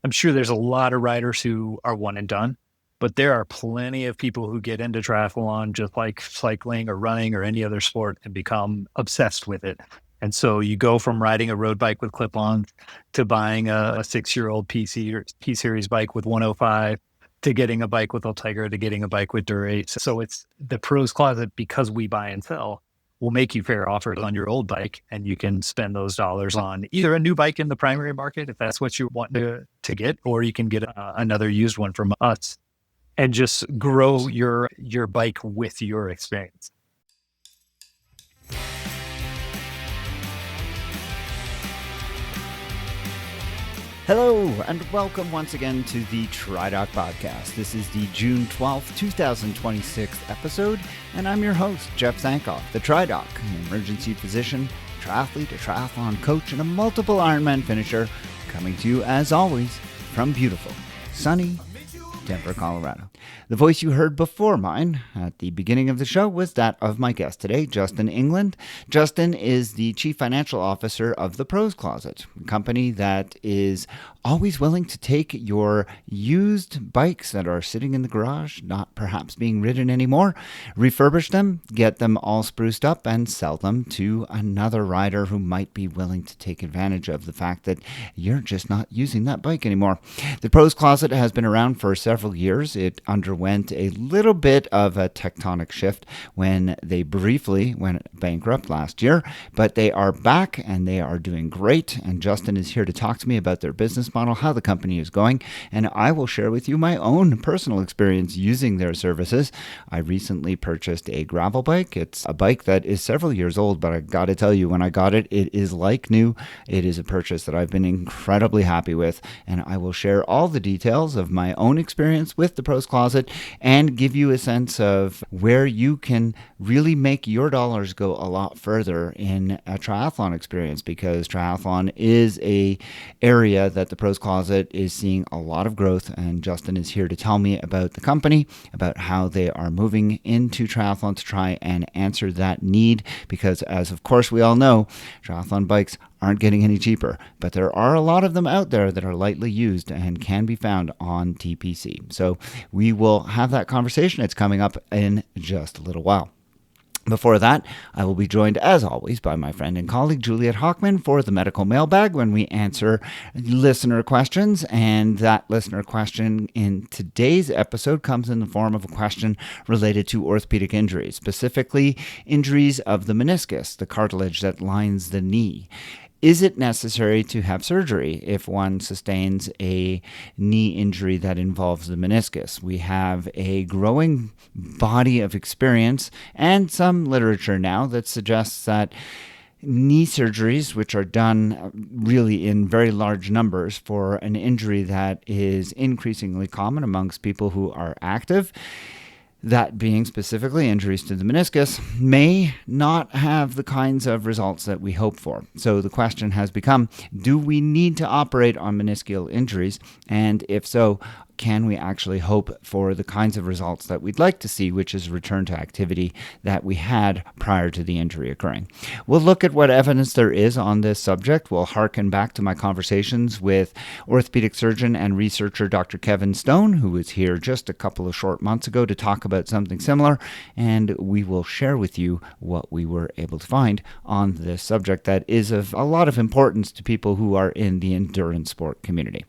I'm sure there's a lot of riders who are one and done, but there are plenty of people who get into triathlon just like cycling or running or any other sport and become obsessed with it. And so you go from riding a road bike with clip-ons to buying a 6-year-old P series bike with 105 to getting a bike with Ultegra to getting a bike with Dura-Ace. So it's the pros closet, because we buy and sell, will make you fair offers on your old bike, and you can spend those dollars on either a new bike in the primary market if that's what you want to get, or you can get another used one from us and just grow your bike with your experience. Hello, and welcome once again to the TriDoc podcast. This is the June 12th, 2026 episode, and I'm your host, Jeff Sankoff, the TriDoc, an emergency physician, triathlete, a triathlon coach, and a multiple Ironman finisher, coming to you, as always, from beautiful, sunny Denver, Colorado. The voice you heard before mine at the beginning of the show was that of my guest today, Justin England. Justin is the Chief Financial Officer of the Pros Closet, a company that is always willing to take your used bikes that are sitting in the garage, not perhaps being ridden anymore, refurbish them, get them all spruced up, and sell them to another rider who might be willing to take advantage of the fact that you're just not using that bike anymore. The Pros Closet has been around for several years. It underwent a little bit of a tectonic shift when they briefly went bankrupt last year, but they are back and they are doing great. And Justin is here to talk to me about their business model, how the company is going, and I will share with you my own personal experience using their services. I recently purchased a gravel bike. It's a bike that is several years old, but I got to tell you, when I got it, it is like new. It is a purchase that I've been incredibly happy with, and I will share all the details of my own experience with the Pros Closet and give you a sense of where you can really make your dollars go a lot further in a triathlon experience, because triathlon is a area that the Pros Closet is seeing a lot of growth, and Justin is here to tell me about the company, about how they are moving into triathlon to try and answer that need, because as of course we all know, triathlon bikes aren't getting any cheaper, but there are a lot of them out there that are lightly used and can be found on TPC. So we will have that conversation. It's coming up in just a little while. Before that, I will be joined, as always, by my friend and colleague Juliet Hockman for the medical mailbag, when we answer listener questions. And that listener question in today's episode comes in the form of a question related to orthopedic injuries, specifically injuries of the meniscus, the cartilage that lines the knee. Is it necessary to have surgery if one sustains a knee injury that involves the meniscus? We have a growing body of experience and some literature now that suggests that knee surgeries, which are done really in very large numbers for an injury that is increasingly common amongst people who are active, that being specifically injuries to the meniscus, may not have the kinds of results that we hope for. So the question has become, do we need to operate on menisceal injuries? And if so, can we actually hope for the kinds of results that we'd like to see, which is return to activity that we had prior to the injury occurring? We'll look at what evidence there is on this subject. We'll hearken back to my conversations with orthopedic surgeon and researcher Dr. Kevin Stone, who was here just a couple of short months ago to talk about something similar, and we will share with you what we were able to find on this subject that is of a lot of importance to people who are in the endurance sport community.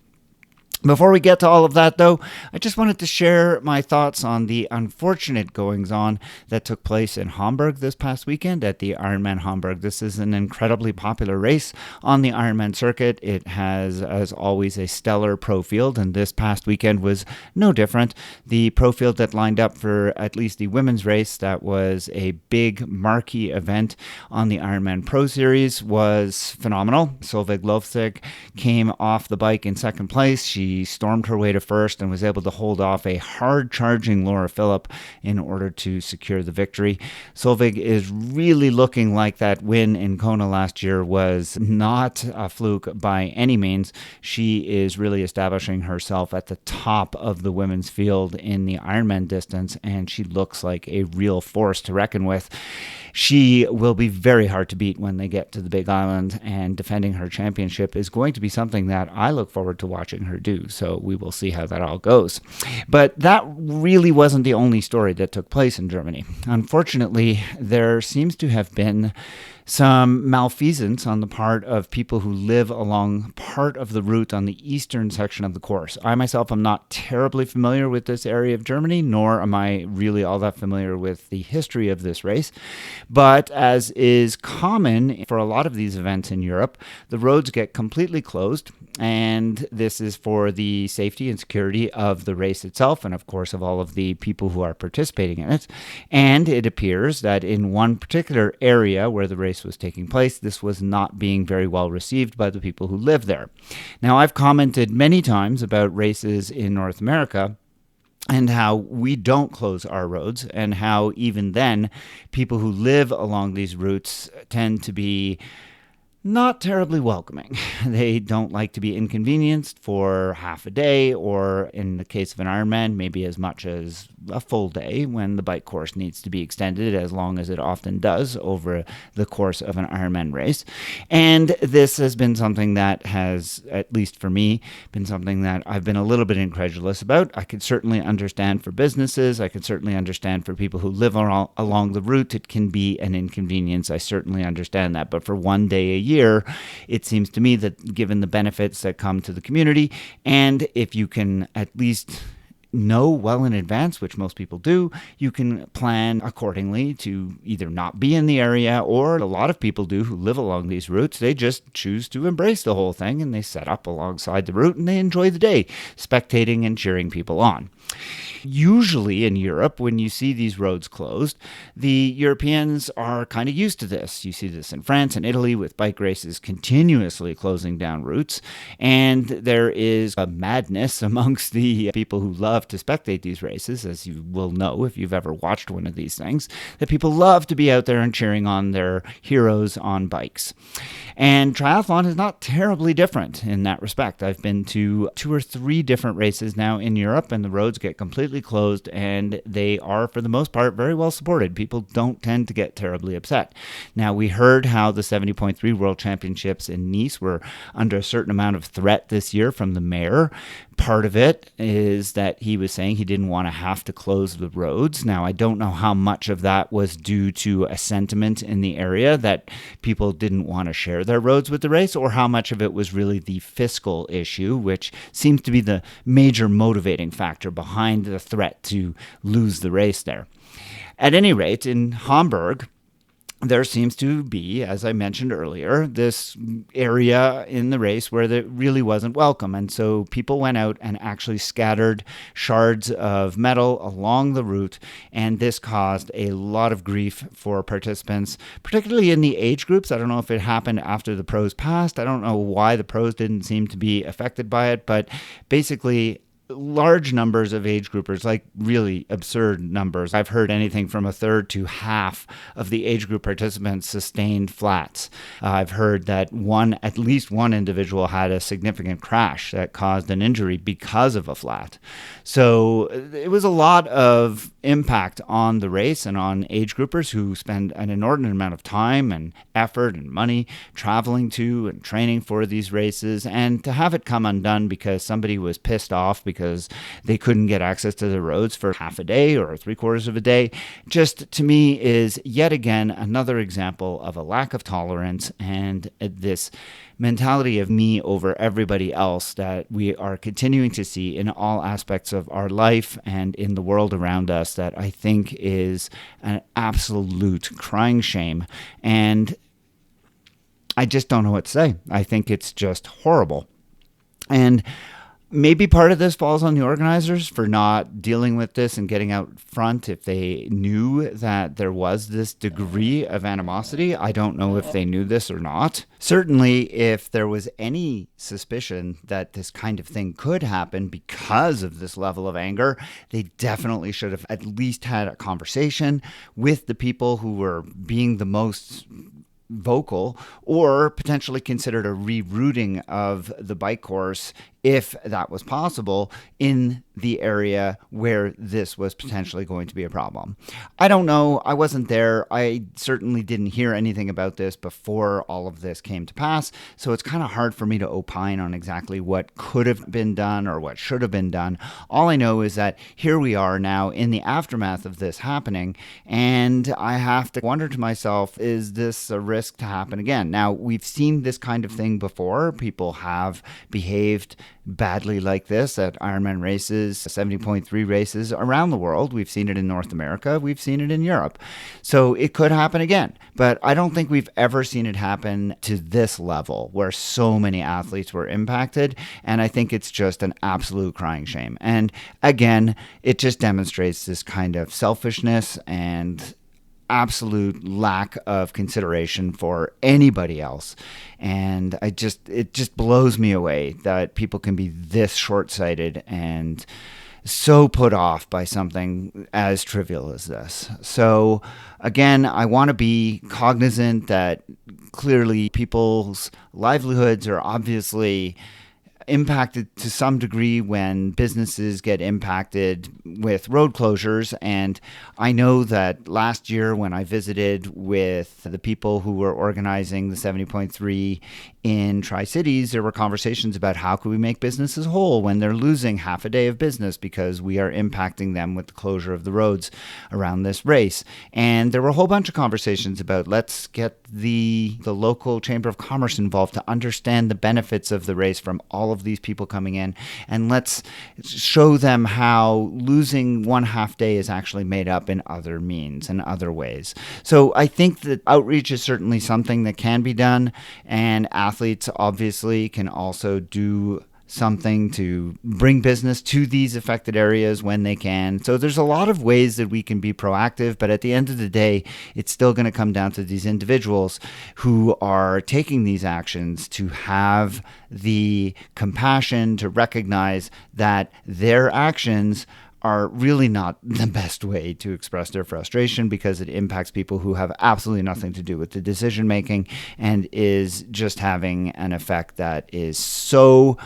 Before we get to all of that, though, I just wanted to share my thoughts on the unfortunate goings-on that took place in Hamburg this past weekend at the Ironman Hamburg. This is an incredibly popular race on the Ironman circuit. It has, as always, a stellar pro field, and this past weekend was no different. The pro field that lined up for at least the women's race, that was a big marquee event on the Ironman Pro Series, was phenomenal. Solveig Lovsik came off the bike in second place. She stormed her way to first and was able to hold off a hard-charging Laura Philipp in order to secure the victory. Solveig is really looking like that win in Kona last year was not a fluke by any means. She is really establishing herself at the top of the women's field in the Ironman distance, and she looks like a real force to reckon with. She will be very hard to beat when they get to the Big Island, and defending her championship is going to be something that I look forward to watching her do. too. So we will see how that all goes. But that really wasn't the only story that took place in Germany. Unfortunately, there seems to have been some malfeasance on the part of people who live along part of the route on the eastern section of the course. I myself am not terribly familiar with this area of Germany, nor am I really all that familiar with the history of this race. But as is common for a lot of these events in Europe, the roads get completely closed, and this is for the safety and security of the race itself and, of course, of all of the people who are participating in it. And it appears that in one particular area where the race was taking place, this was not being very well received by the people who live there. Now, I've commented many times about races in North America and how we don't close our roads, and how even then people who live along these routes tend to be not terribly welcoming. They don't like to be inconvenienced for half a day, or in the case of an Ironman, maybe as much as a full day when the bike course needs to be extended, as long as it often does over the course of an Ironman race. And this has been something that has, at least for me, been something that I've been a little bit incredulous about. I could certainly understand for businesses. I could certainly understand for people who live along the route. It can be an inconvenience. I certainly understand that. But for one day a year, it seems to me that given the benefits that come to the community, and if you can at least know well in advance, which most people do, you can plan accordingly to either not be in the area, or a lot of people do who live along these routes. They just choose to embrace the whole thing, and they set up alongside the route and they enjoy the day, spectating and cheering people on. Usually in Europe, when you see these roads closed, the Europeans are kind of used to this. You see this in France and Italy with bike races continuously closing down routes. And there is a madness amongst the people who love to spectate these races, as you will know if you've ever watched one of these things, that people love to be out there and cheering on their heroes on bikes. And triathlon is not terribly different in that respect. I've been to 2 or 3 different races now in Europe, and the roads get completely closed, and they are, for the most part, very well supported. People don't tend to get terribly upset. Now, we heard how the 70.3 World Championships in Nice were under a certain amount of threat this year from the mayor. Part of it is that he was saying he didn't want to have to close the roads. Now, I don't know how much of that was due to a sentiment in the area that people didn't want to share their roads with the race, or how much of it was really the fiscal issue, which seems to be the major motivating factor behind the threat to lose the race there. At any rate, in Hamburg, there seems to be, as I mentioned earlier, this area in the race where it really wasn't welcome. And so people went out and actually scattered shards of metal along the route. And this caused a lot of grief for participants, particularly in the age groups. I don't know if it happened after the pros passed. I don't know why the pros didn't seem to be affected by it. But basically, large numbers of age groupers, like really absurd numbers. I've heard anything from a third to half of the age group participants sustained flats. I've heard that at least one individual had a significant crash that caused an injury because of a flat. So it was a lot of impact on the race and on age groupers who spend an inordinate amount of time and effort and money traveling to and training for these races, and to have it come undone because somebody was pissed off because they couldn't get access to the roads for half a day or 3/4 of a day, just to me is yet again another example of a lack of tolerance and this mentality of me over everybody else that we are continuing to see in all aspects of our life and in the world around us, that I think is an absolute crying shame. And I just don't know what to say. I think it's just horrible. And maybe part of this falls on the organizers for not dealing with this and getting out front if they knew that there was this degree of animosity. I don't know if they knew this or not. Certainly, if there was any suspicion that this kind of thing could happen because of this level of anger, they definitely should have at least had a conversation with the people who were being the most vocal, or potentially considered a rerouting of the bike course if that was possible in the area where this was potentially going to be a problem. I don't know. I wasn't there. I certainly didn't hear anything about this before all of this came to pass. So it's kind of hard for me to opine on exactly what could have been done or what should have been done. All I know is that here we are now in the aftermath of this happening, and I have to wonder to myself, is this a risk to happen again? Now, we've seen this kind of thing before. People have behaved badly like this at Ironman races, 70.3 races around the world. We've seen it in North America. We've seen it in Europe. So it could happen again. But I don't think we've ever seen it happen to this level where so many athletes were impacted. And I think it's just an absolute crying shame. And again, it just demonstrates this kind of selfishness and absolute lack of consideration for anybody else. And it just blows me away that people can be this short-sighted and so put off by something as trivial as this. So again, I want to be cognizant that clearly people's livelihoods are obviously impacted to some degree when businesses get impacted with road closures. And I know that last year when I visited with the people who were organizing the 70.3 in Tri-Cities, there were conversations about how could we make businesses whole when they're losing half a day of business because we are impacting them with the closure of the roads around this race. And there were a whole bunch of conversations about let's get the local Chamber of Commerce involved to understand the benefits of the race from all of these people coming in, and let's show them how losing one half day is actually made up in other means and other ways. So I think that outreach is certainly something that can be done, and athletes obviously can also do something to bring business to these affected areas when they can. So there's a lot of ways that we can be proactive, but at the end of the day, it's still going to come down to these individuals who are taking these actions to have the compassion to recognize that their actions are really not the best way to express their frustration because it impacts people who have absolutely nothing to do with the decision making and is just having an effect that is so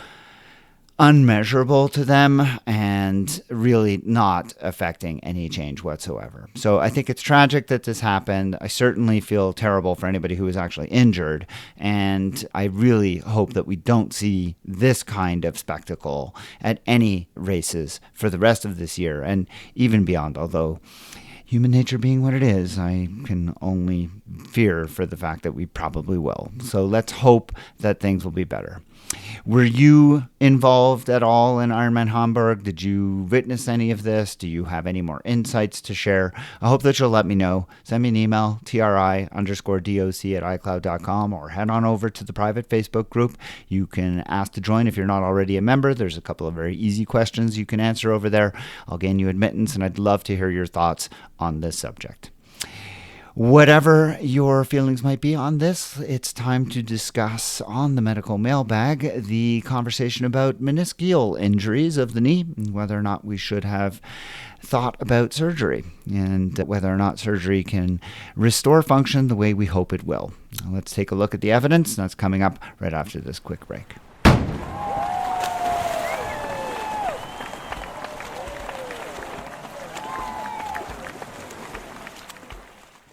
unmeasurable to them and really not affecting any change whatsoever. So I think it's tragic that this happened. I certainly feel terrible for anybody who was actually injured, and I really hope that we don't see this kind of spectacle at any races for the rest of this year and even beyond, although human nature being what it is, I can only fear for the fact that we probably will. So let's hope that things will be better. Were you involved at all in Ironman Hamburg? Did you witness any of this? Do you have any more insights to share? I hope that you'll let me know. Send me an email, tri_doc@icloud.com, or head on over to the private Facebook group. You can ask to join if you're not already a member. There's a couple of very easy questions you can answer over there. I'll gain you admittance, and I'd love to hear your thoughts on this subject. Whatever your feelings might be on this, it's time to discuss on the medical mailbag the conversation about menisceal injuries of the knee, and whether or not we should have thought about surgery, and whether or not surgery can restore function the way we hope it will. Let's take a look at the evidence. That's coming up right after this quick break.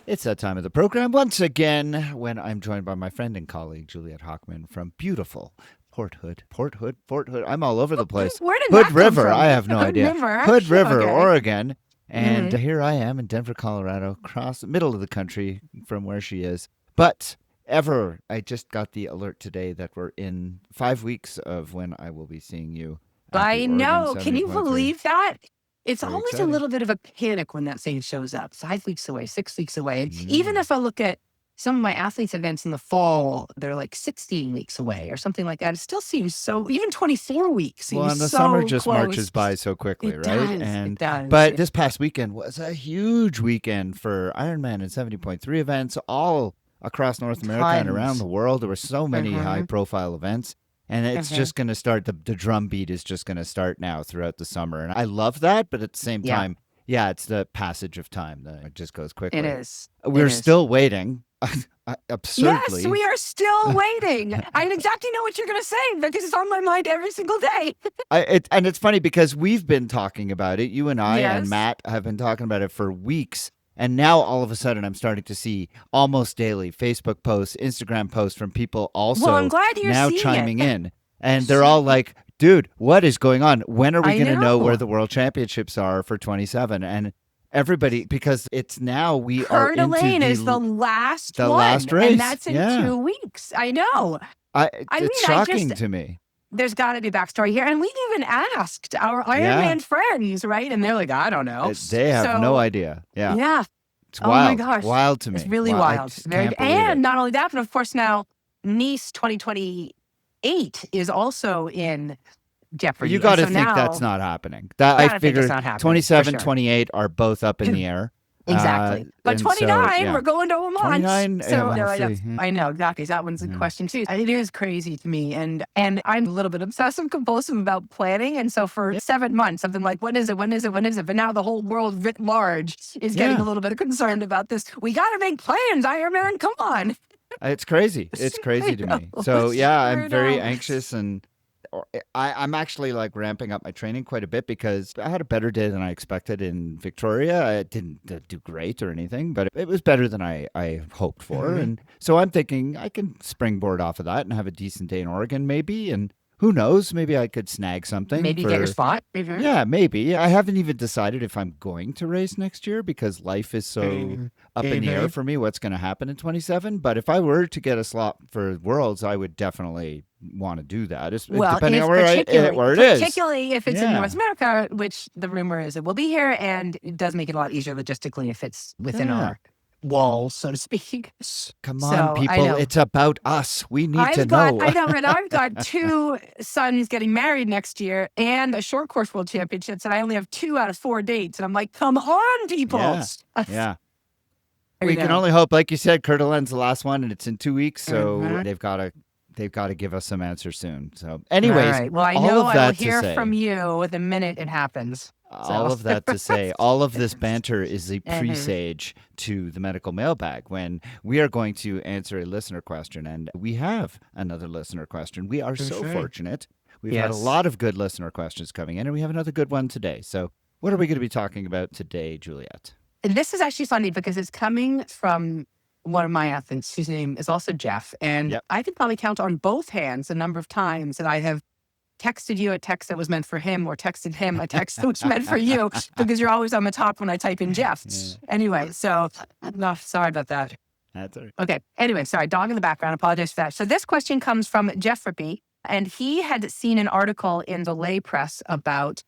It's that time of the program once again when I'm joined by my friend and colleague Juliet Hockman from beautiful Port Hood. I'm all over the place. Where did Hood that River. come from? I have no Hood idea. River. Hood River, Okay. Oregon. And here I am in Denver, Colorado, across the middle of the country from where she is. But I just got the alert today that we're in 5 weeks of when I will be seeing you. I know. Can you 70.3. believe that? It's Very always exciting. a little bit of a panic when that thing shows up. 5 weeks away, 6 weeks away. And even if I look at some of my athletes' events in the fall, they're like 16 weeks away or something like that. It still seems so, even 24 weeks seems Well, and the so summer just close. marches by so quickly, It right? does, it does. But this past weekend was a huge weekend for Ironman and 70.3 events all across North America and Tons. around the world. There were so many high-profile events. And it's just going to start, the drum beat is just going to start now throughout the summer. And I love that, but at the same time, it's the passage of time. It just goes quickly. It is. We're It is. still waiting absurdly. Yes, we are still waiting. I exactly know what you're going to say because it's on my mind every single day. And it's funny because we've been talking about it. You and I and Yes. Matt have been talking about it for weeks. And now all of a sudden I'm starting to see almost daily Facebook posts, Instagram posts from people also Well, I'm glad you're now seeing chiming it. in. And they're all like, dude, what is going on? When are we I going to know where know. the world championships are for 27? And everybody, because it's now we are Coeur into d'Alene is the the last last one, race. and that's in Yeah. 2 weeks. I know. I I it's mean, I shocking just- to me. There's got to be backstory here. And we've even asked our Yeah. Ironman friends, right? And they're like, I don't know. They have no So, idea. Yeah. Yeah. It's Oh wild. my gosh. Wild to me. It's really I wild. just Very, can't believe and it. not only that, but of course now Nice 2028 is also in jeopardy. You got to And so think now, that's not happening. That gotta I think it's figure not happening, for 27, sure. 28 are both up in the air. Exactly. But and so, 29, yeah. we're going to Vermont. 29, yeah, So we'll no, see. I know exactly. That one's a Yeah. question too. It is crazy to me. And I'm a little bit obsessive compulsive about planning. And so for 7 months, I've been like, when is it? When is it? When is it? But now the whole world writ large is getting Yeah. a little bit concerned about this. We got to make plans, Ironman. Come on. It's crazy. It's crazy to me. I So know. yeah, I I'm very know. anxious and I'm actually like ramping up my training quite a bit because I had a better day than I expected in Victoria. I didn't do great or anything, but it was better than I hoped for. Mhm. And so I'm thinking I can springboard off of that and have a decent day in Oregon maybe. And who knows, maybe I could snag something. Maybe get your spot. Mhm. Yeah, maybe. I haven't even decided if I'm going to race next year because life is so up in the air for me, what's going to happen in 27. But if I were to get a slot for Worlds, I would definitely want to do that. Well, depending if on where it is. particularly if it's in Yeah. North America, which the rumor is it will be here, and it does make it a lot easier logistically if it's within Yeah. our walls, so to speak. Come So, on, I people. know. It's about us. We need to know. I know, and I've got 2 sons getting married next year and a short course world championships, and I only have 2 out of 4 dates. And I'm like, come on, people. Yeah. Yeah. I We can know. only hope, like you said, Coeur d'Alene's the last one, and it's in 2 weeks, so Mhm. they've got to give us some answers soon. So, All anyways, right. Well, I all know of I will that to hear say, from you the minute it happens. all of that to say, all of this banter is a Mhm. presage to the medical mailbag when we are going to answer a listener question, and we have another listener question. We are so Mhm. fortunate. We've had a Yes. lot of good listener questions coming in, and we have another good one today. So, what are we going to be talking about today, Juliet? This is actually funny because it's coming from one of my athletes whose name is also Jeff. And Yep. I can probably count on both hands the number of times that I have texted you a text that was meant for him or texted him a text that was meant for you because you're always on the top when I type in Jeff. Yeah. Anyway, so no, sorry about that. That's all right. Okay. Anyway, sorry, dog in the background. Apologize for that. So this question comes from Jeff Rippey, and he had seen an article in the lay press about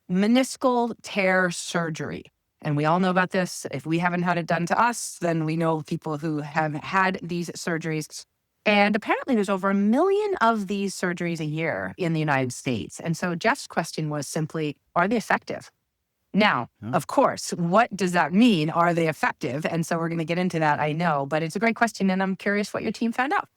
meniscal tear surgery. And we all know about this. If we haven't had it done to us, then we know people who have had these surgeries. And apparently there's over 1 million of these surgeries a year in the United States. And so Jeff's question was simply, are they effective? Now, Oh. of course, what does that mean? Are they effective? And so we're going to get into that, I know, but it's a great question. And I'm curious what your team found out.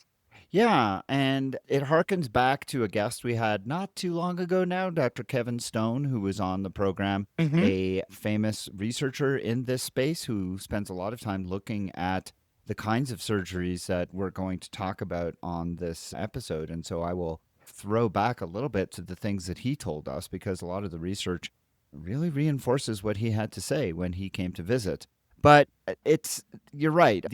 Yeah, and it harkens back to a guest we had not too long ago now, Dr. Kevin Stone, who was on the program, a famous researcher in this space who spends a lot of time looking at the kinds of surgeries that we're going to talk about on this episode. And so I will throw back a little bit to the things that he told us because a lot of the research really reinforces what he had to say when he came to visit. But you're right.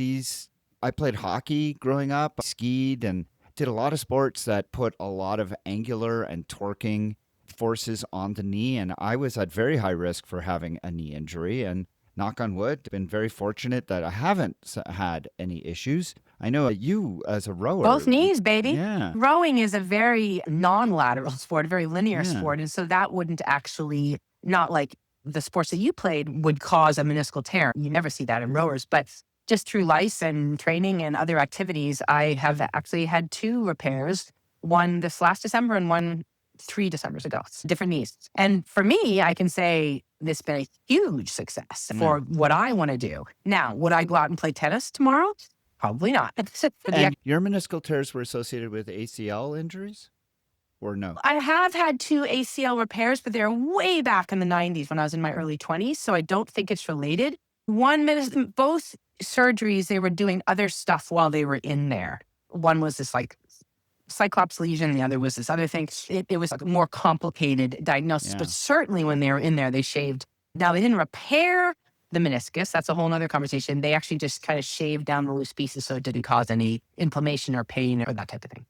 I played hockey growing up, skied, and did a lot of sports that put a lot of angular and torquing forces on the knee. And I was at very high risk for having a knee injury. And knock on wood, been very fortunate that I haven't had any issues. I know you as a rower. Both knees, baby. Yeah. Rowing is a very non-lateral sport, a very linear Yeah. sport. And so that wouldn't actually, not like the sports that you played would cause a meniscal tear. You never see that in rowers, but just through life and training and other activities, I have actually had 2 repairs, one this last December and one 3 Decembers ago, different knees. And for me, I can say this has been a huge success for what I want to do. Now, would I go out and play tennis tomorrow? Probably not. And your meniscal tears were associated with ACL injuries? Or no? I have had 2 ACL repairs, but they're way back in the 90s when I was in my early 20s. So I don't think it's related. Both surgeries, they were doing other stuff while they were in there. One was this like cyclops lesion, the other was this other thing. It was like a more complicated diagnosis, Yeah. but certainly when they were in there, they shaved. Now they didn't repair the meniscus. That's a whole nother conversation. They actually just kind of shaved down the loose pieces so it didn't cause any inflammation or pain or that type of thing.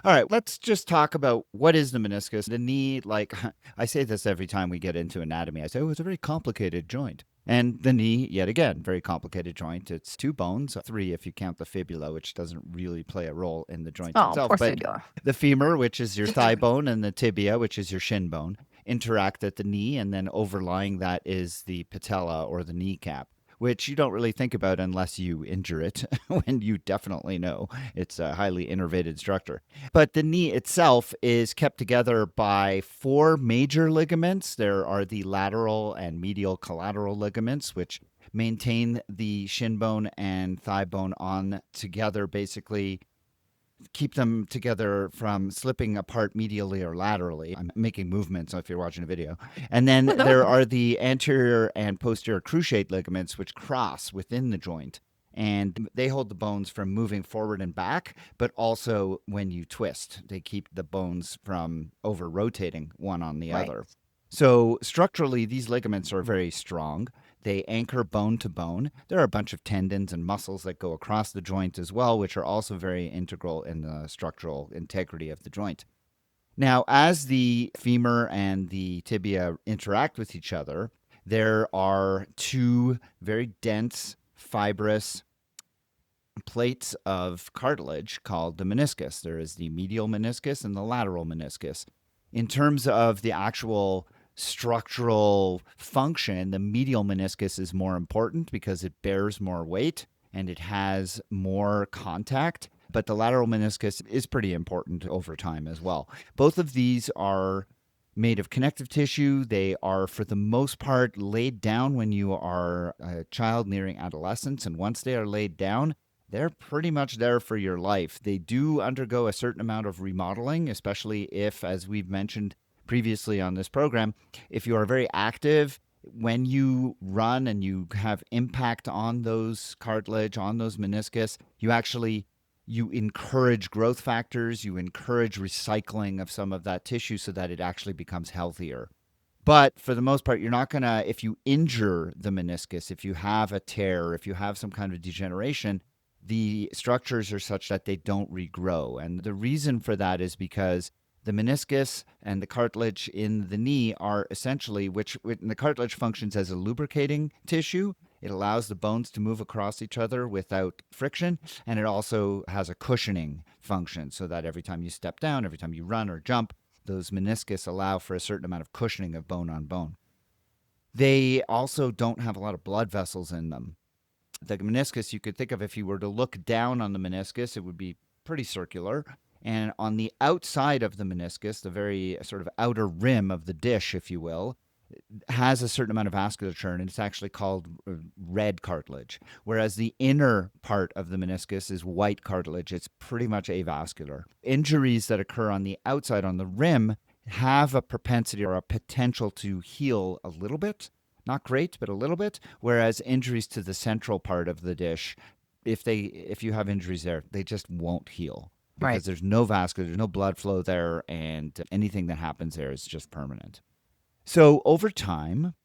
All right, let's just talk about what is the meniscus. The knee, like I say this every time we get into anatomy. I say, oh, it's a very complicated joint. And the knee, yet again, very complicated joint. It's 2 bones, 3 if you count the fibula, which doesn't really play a role in the joint Oh, itself. poor But fibula. the femur, which is your thigh bone, and the tibia, which is your shin bone, interact at the knee, and then overlying that is the patella or the kneecap, which you don't really think about unless you injure it, when you definitely know it's a highly innervated structure. But the knee itself is kept together by 4 major ligaments. There are the lateral and medial collateral ligaments, which maintain the shin bone and thigh bone on together, basically keep them together from slipping apart medially or laterally. I'm making movements if you're watching a video. And then there are the anterior and posterior cruciate ligaments, which cross within the joint. And they hold the bones from moving forward and back, but also when you twist, they keep the bones from over rotating one on the Right. other. So structurally, these ligaments are very strong. They anchor bone to bone. There are a bunch of tendons and muscles that go across the joint as well, which are also very integral in the structural integrity of the joint. Now, as the femur and the tibia interact with each other, there are 2 very dense, fibrous plates of cartilage called the meniscus. There is the medial meniscus and the lateral meniscus. In terms of the actual structural function, the medial meniscus is more important because it bears more weight and it has more contact. But the lateral meniscus is pretty important over time as well. Both of these are made of connective tissue. They are, for the most part, laid down when you are a child nearing adolescence. And once they are laid down, they're pretty much there for your life. They do undergo a certain amount of remodeling, especially if, as we've mentioned previously on this program, if you are very active, when you run and you have impact on those cartilage, on those meniscus, you encourage growth factors, you encourage recycling of some of that tissue so that it actually becomes healthier. But for the most part, you're not going to, if you injure the meniscus, if you have a tear, if you have some kind of degeneration, the structures are such that they don't regrow. And the reason for that is because the meniscus and the cartilage in the knee are essentially, the cartilage functions as a lubricating tissue. It allows the bones to move across each other without friction, and it also has a cushioning function so that every time you step down, every time you run or jump, those meniscus allow for a certain amount of cushioning of bone on bone. They also don't have a lot of blood vessels in them. The meniscus, you could think of, if you were to look down on the meniscus, it would be pretty circular. And on the outside of the meniscus, the very sort of outer rim of the dish, if you will, has a certain amount of vasculature, and it's actually called red cartilage. Whereas the inner part of the meniscus is white cartilage. It's pretty much avascular. Injuries that occur on the outside, on the rim, have a propensity or a potential to heal a little bit. Not great, but a little bit. Whereas injuries to the central part of the dish, if you have injuries there, they just won't heal. Because Right. there's no vascular, there's no blood flow there, and anything that happens there is just permanent. So over time,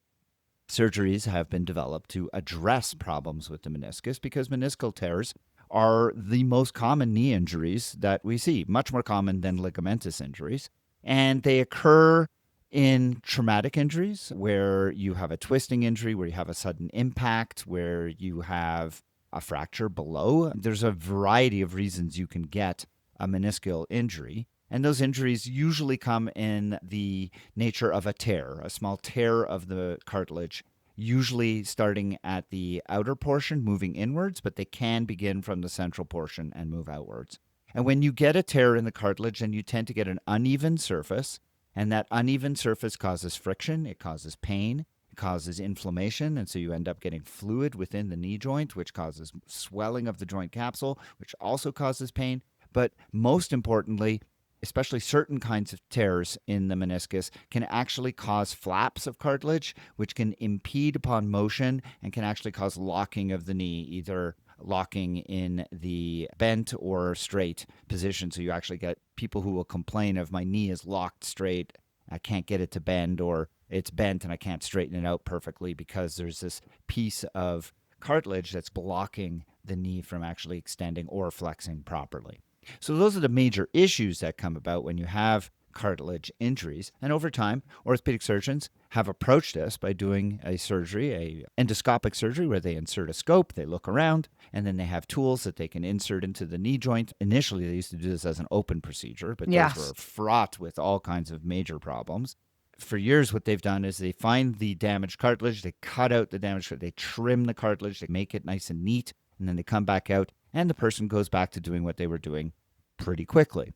surgeries have been developed to address problems with the meniscus because meniscal tears are the most common knee injuries that we see, much more common than ligamentous injuries. And they occur in traumatic injuries where you have a twisting injury, where you have a sudden impact, where you have a fracture below. There's a variety of reasons you can get a meniscal injury. And those injuries usually come in the nature of a tear, a small tear of the cartilage, usually starting at the outer portion, moving inwards, but they can begin from the central portion and move outwards. And when you get a tear in the cartilage, then you tend to get an uneven surface, and that uneven surface causes friction, it causes pain, it causes inflammation, and so you end up getting fluid within the knee joint, which causes swelling of the joint capsule, which also causes pain. But most importantly, especially certain kinds of tears in the meniscus, can actually cause flaps of cartilage, which can impede upon motion and can actually cause locking of the knee, either locking in the bent or straight position. So you actually get people who will complain of my knee is locked straight, I can't get it to bend, or it's bent and I can't straighten it out perfectly because there's this piece of cartilage that's blocking the knee from actually extending or flexing properly. So those are the major issues that come about when you have cartilage injuries. And over time, orthopedic surgeons have approached this by doing a surgery, a endoscopic surgery, where they insert a scope, they look around, and then they have tools that they can insert into the knee joint. Initially, they used to do this as an open procedure, but those were fraught with all kinds of major problems. For years, what they've done is they find the damaged cartilage, they cut out the damaged, they trim the cartilage, they make it nice and neat, and then they come back out, and the person goes back to doing what they were doing pretty quickly.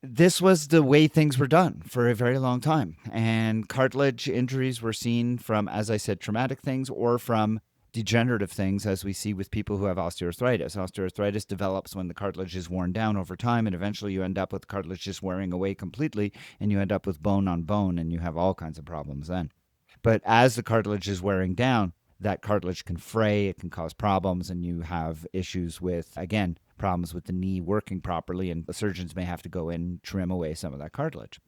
This was the way things were done for a very long time. And cartilage injuries were seen from, as I said, traumatic things or from degenerative things, as we see with people who have osteoarthritis. Osteoarthritis develops when the cartilage is worn down over time, and eventually you end up with cartilage just wearing away completely, and you end up with bone on bone, and you have all kinds of problems then. But as the cartilage is wearing down, that cartilage can fray, it can cause problems, and you have issues with, again, problems with the knee working properly, and the surgeons may have to go in and trim away some of that cartilage.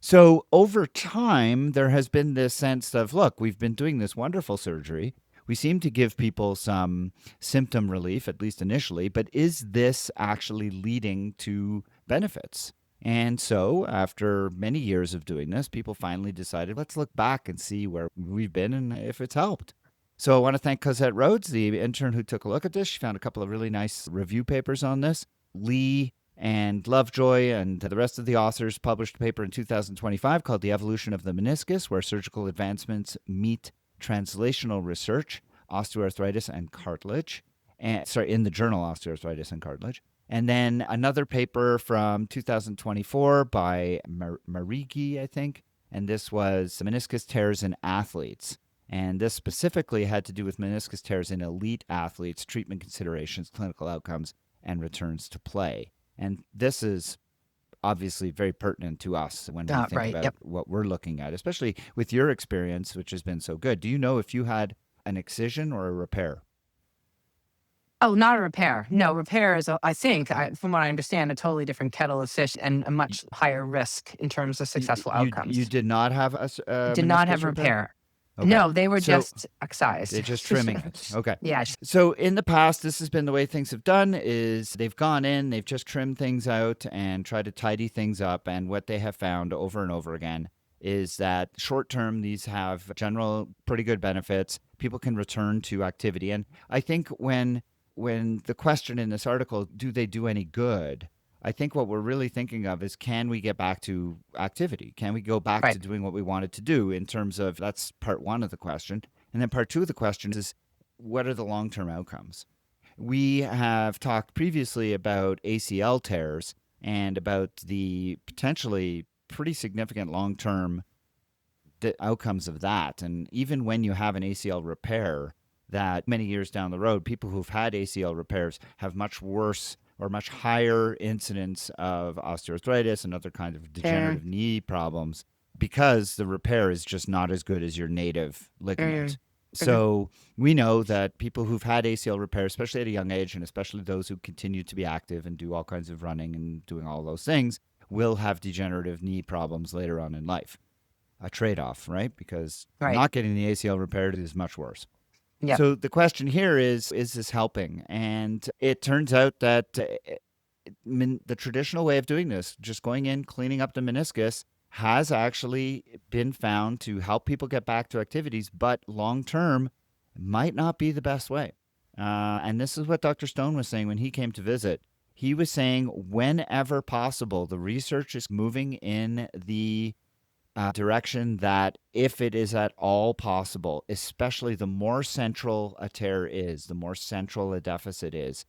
So over time, there has been this sense of, look, we've been doing this wonderful surgery. We seem to give people some symptom relief, at least initially, but is this actually leading to benefits? And so after many years of doing this, people finally decided, let's look back and see where we've been and if it's helped. So I want to thank Cosette Rhodes, the intern who took a look at this. She found a couple of really nice review papers on this. Lee and Lovejoy and the rest of the authors published a paper in 2025 called The Evolution of the Meniscus, where surgical advancements meet translational research, osteoarthritis and cartilage. In the journal Osteoarthritis and Cartilage. And then another paper from 2024 by Marigi, I think. And this was Meniscus Tears in Athletes. And this specifically had to do with meniscus tears in elite athletes, treatment considerations, clinical outcomes, and returns to play. And this is obviously very pertinent to us when we think about what we're looking at, especially with your experience, which has been so good. Do you know if you had an excision or a repair? Oh, not a repair. No, repair is, I think, from what I understand, a totally different kettle of fish and a much higher risk in terms of successful outcomes. You did not have a did not have repair. Okay. No, they were just excised. They're just trimming it. Okay. Yeah. So in the past, this has been the way things have done is they've gone in, they've just trimmed things out and tried to tidy things up. And what they have found over and over again is that short term, these have general pretty good benefits. People can return to activity. And I think when the question in this article, do they do any good? I think what we're really thinking of is, can we get back to activity? Can we go back to doing what we wanted to do in terms of, that's part one of the question. And then part two of the question is, what are the long-term outcomes? We have talked previously about ACL tears and about the potentially pretty significant long-term outcomes of that. And even when you have an ACL repair, that many years down the road, people who've had ACL repairs have much worse or much higher incidence of osteoarthritis and other kinds of degenerative knee problems because the repair is just not as good as your native ligament. So we know that people who've had ACL repair, especially at a young age, and especially those who continue to be active and do all kinds of running and doing all those things, will have degenerative knee problems later on in life. A trade-off, right? Because not getting the ACL repaired is much worse. Yep. So the question here is this helping? And it turns out that the traditional way of doing this, just going in, cleaning up the meniscus, has actually been found to help people get back to activities, but long-term might not be the best way. And this is what Dr. Stone was saying when he came to visit. He was saying whenever possible, the research is moving in the direction that if it is at all possible, especially the more central a tear is, the more central a deficit is,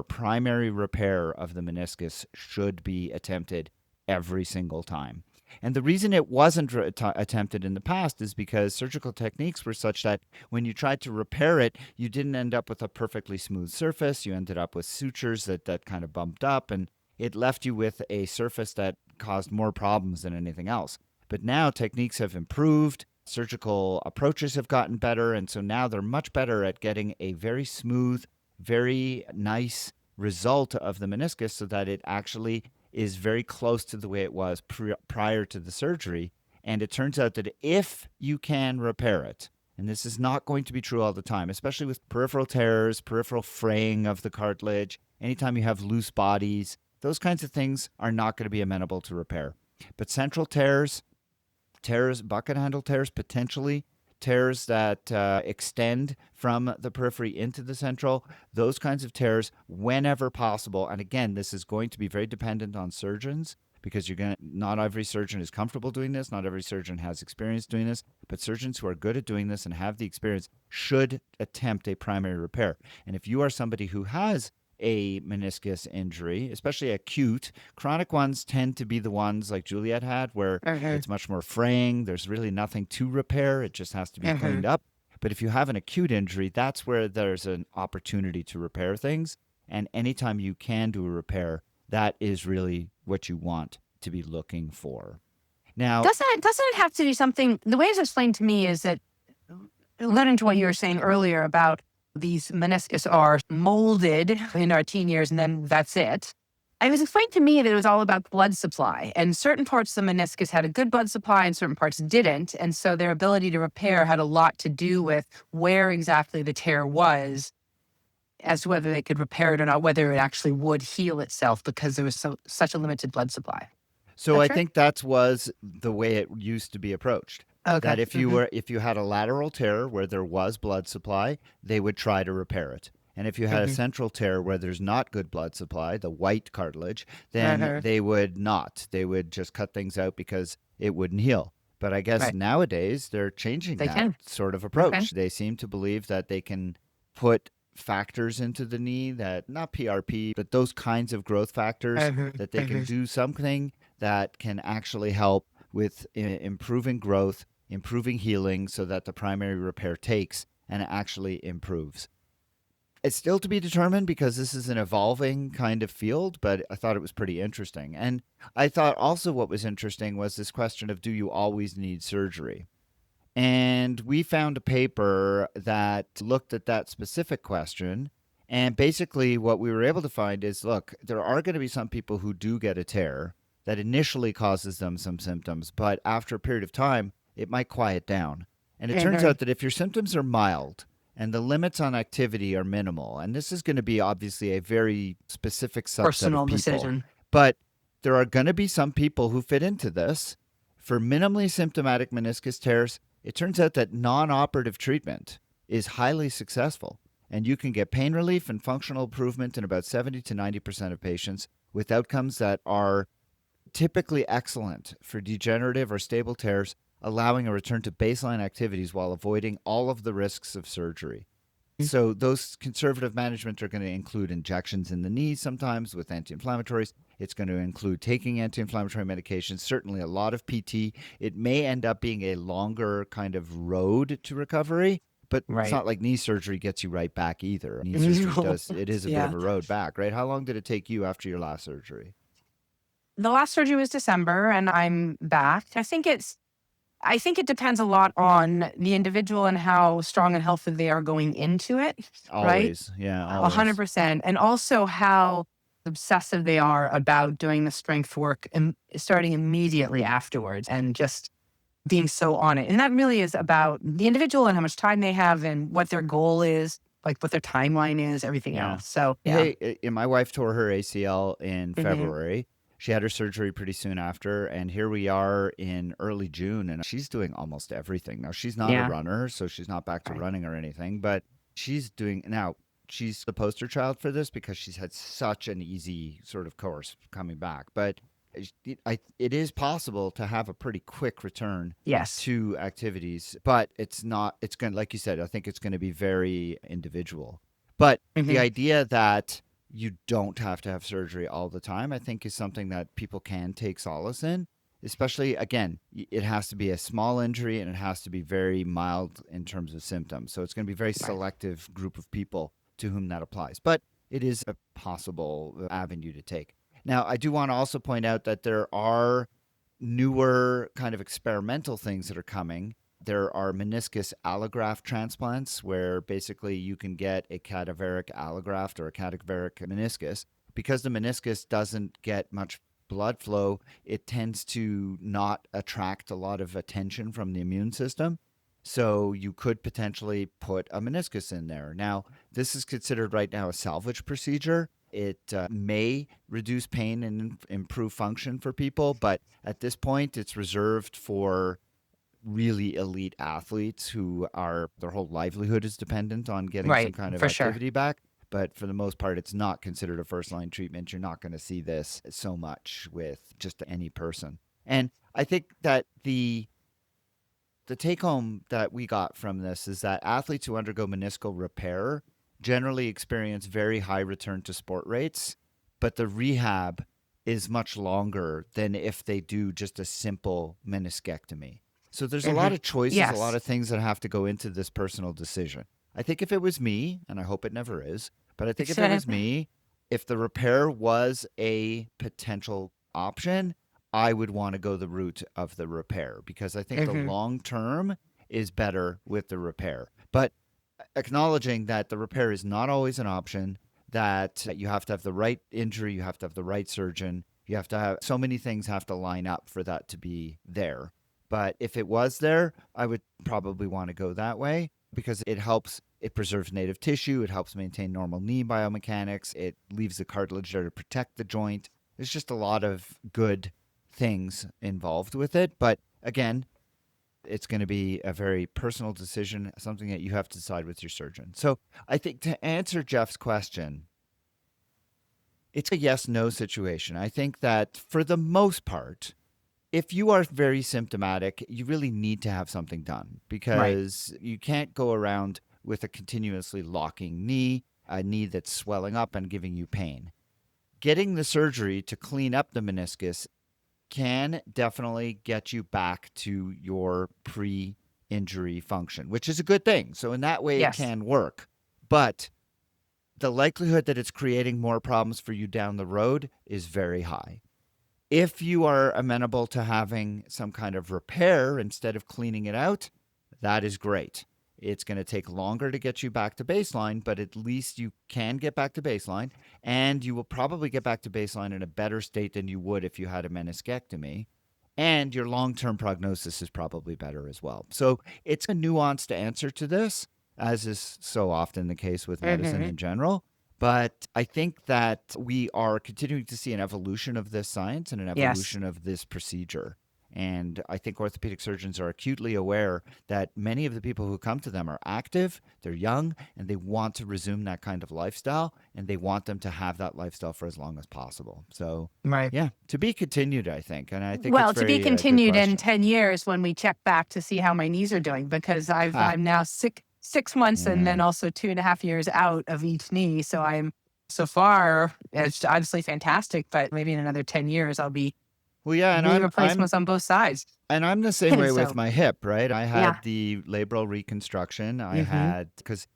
primary repair of the meniscus should be attempted every single time. And the reason it wasn't attempted in the past is because surgical techniques were such that when you tried to repair it, you didn't end up with a perfectly smooth surface. You ended up with sutures that kind of bumped up, and it left you with a surface that caused more problems than anything else. But now techniques have improved, surgical approaches have gotten better, and so now they're much better at getting a very smooth, very nice result of the meniscus so that it actually is very close to the way it was prior to the surgery. And it turns out that if you can repair it, and this is not going to be true all the time, especially with peripheral tears, peripheral fraying of the cartilage, anytime you have loose bodies, those kinds of things are not going to be amenable to repair. But central tears, bucket handle tears, potentially tears that extend from the periphery into the central, those kinds of tears, whenever possible. And again, this is going to be very dependent on surgeons, because not every surgeon is comfortable doing this. Not every surgeon has experience doing this, but surgeons who are good at doing this and have the experience should attempt a primary repair. And if you are somebody who has a meniscus injury, especially acute, chronic ones tend to be the ones like Juliet had, where it's much more fraying. There's really nothing to repair. It just has to be cleaned up. But if you have an acute injury, that's where there's an opportunity to repair things. And anytime you can do a repair, that is really what you want to be looking for. Now, doesn't it have to be something? The way it's explained to me is that, alluding to what you were saying earlier about these meniscus are molded in our teen years, and then that's it. It was explained to me that it was all about blood supply, and certain parts of the meniscus had a good blood supply and certain parts didn't. And so their ability to repair had a lot to do with where exactly the tear was, as to whether they could repair it or not, whether it actually would heal itself because there was such a limited blood supply. So I think that was the way it used to be approached. Okay. That if you had a lateral tear where there was blood supply, they would try to repair it. And if you had a central tear where there's not good blood supply, the white cartilage, then they would not. They would just cut things out because it wouldn't heal. But I guess nowadays they're changing sort of approach. Okay. They seem to believe that they can put factors into the knee, that not PRP, but those kinds of growth factors, that they can do something that can actually help with improving growth, improving healing, so that the primary repair takes and actually improves. It's still to be determined because this is an evolving kind of field, but I thought it was pretty interesting. And I thought also what was interesting was this question of, do you always need surgery? And we found a paper that looked at that specific question. And basically what we were able to find is, look, there are going to be some people who do get a tear that initially causes them some symptoms, but after a period of time, it might quiet down. And it turns out that if your symptoms are mild and the limits on activity are minimal, and this is going to be obviously a very specific subset Personal of people, decision. but there are going to be some people who fit into this. For minimally symptomatic meniscus tears, it turns out that non-operative treatment is highly successful, and you can get pain relief and functional improvement in about 70 to 90% of patients with outcomes that are typically excellent for degenerative or stable tears, allowing a return to baseline activities while avoiding all of the risks of surgery. So those conservative management are going to include injections in the knee sometimes with anti-inflammatories. It's going to include taking anti-inflammatory medications, certainly a lot of PT. It may end up being a longer kind of road to recovery, but it's not like knee surgery gets you right back either. Knee surgery it is a bit of a road back, right? How long did it take you after your last surgery? The last surgery was December, and I'm back. I think it depends a lot on the individual and how strong and healthy they are going into it. Always, right? yeah, always. 100%. And also how obsessive they are about doing the strength work and starting immediately afterwards and just being so on it. And that really is about the individual and how much time they have and what their goal is, like what their timeline is, everything else. So, Hey, my wife tore her ACL in February. She had her surgery pretty soon after, and here we are in early June, and she's doing almost everything. Now, she's not a runner, so she's not back to running or anything, but she's the poster child for this because she's had such an easy sort of course coming back. But it is possible to have a pretty quick return to activities, but it's going to, like you said, I think it's going to be very individual. But the idea that you don't have to have surgery all the time, I think, is something that people can take solace in. Especially, again, it has to be a small injury and it has to be very mild in terms of symptoms. So it's going to be a very selective group of people to whom that applies. But it is a possible avenue to take. Now, I do want to also point out that there are newer kind of experimental things that are coming. There are meniscus allograft transplants where basically you can get a cadaveric allograft or a cadaveric meniscus. Because the meniscus doesn't get much blood flow, it tends to not attract a lot of attention from the immune system. So you could potentially put a meniscus in there. Now, this is considered right now a salvage procedure. It may reduce pain and improve function for people, but at this point, it's reserved for really elite athletes who are their whole livelihood is dependent on getting some Right. kind of For sure. activity back. But for the most part, it's not considered a first line treatment. You're not going to see this so much with just any person. And I think that the take home that we got from this is that athletes who undergo meniscal repair generally experience very high return to sport rates, but the rehab is much longer than if they do just a simple meniscectomy. So there's a lot of choices, a lot Yes. of things that have to go into this personal decision. I think if it was me, and I hope it never is, but I think if it was me, if the repair was a potential option, I would want to go the route of the repair because I think the long term is better with the repair. But acknowledging that the repair is not always an option, that you have to have the right injury, you have to have the right surgeon, you have to have so many things have to line up for that to be there. But if it was there, I would probably want to go that way because it helps, it preserves native tissue, it helps maintain normal knee biomechanics, it leaves the cartilage there to protect the joint. There's just a lot of good things involved with it. But again, it's going to be a very personal decision, something that you have to decide with your surgeon. So I think to answer Jeff's question, it's a yes no situation. I think that for the most part, if you are very symptomatic, you really need to have something done because you can't go around with a continuously locking knee, a knee that's swelling up and giving you pain. Getting the surgery to clean up the meniscus can definitely get you back to your pre-injury function, which is a good thing. So in that way, it can work. But the likelihood that it's creating more problems for you down the road is very high. If you are amenable to having some kind of repair instead of cleaning it out, that is great. It's going to take longer to get you back to baseline, but at least you can get back to baseline, and you will probably get back to baseline in a better state than you would if you had a meniscectomy. And your long-term prognosis is probably better as well. So it's a nuanced answer to this, as is so often the case with medicine in general. But I think that we are continuing to see an evolution of this science and an evolution of this procedure. And I think orthopedic surgeons are acutely aware that many of the people who come to them are active, they're young, and they want to resume that kind of lifestyle, and they want them to have that lifestyle for as long as possible. So, yeah, to be continued, I think. And I think Well, it's to very be good continued in question. 10 years when we check back to see how my knees are doing, because I'm now 6 months and then also 2.5 years out of each knee. So I'm so far, it's obviously fantastic, but maybe in another 10 years, I'll be Well, yeah, and knee replacements on both sides. and I'm the same way with So, my hip, right? I yeah. had the labral reconstruction. I had because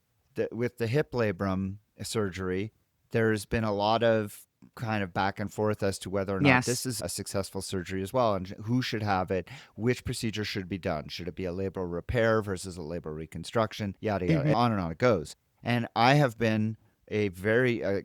with the hip labrum surgery, there's been a lot of kind of back and forth as to whether or not this is a successful surgery as well, and who should have it, which procedure should be done. Should it be a labral repair versus a labral reconstruction? Yada yada, on and on it goes. And I have been a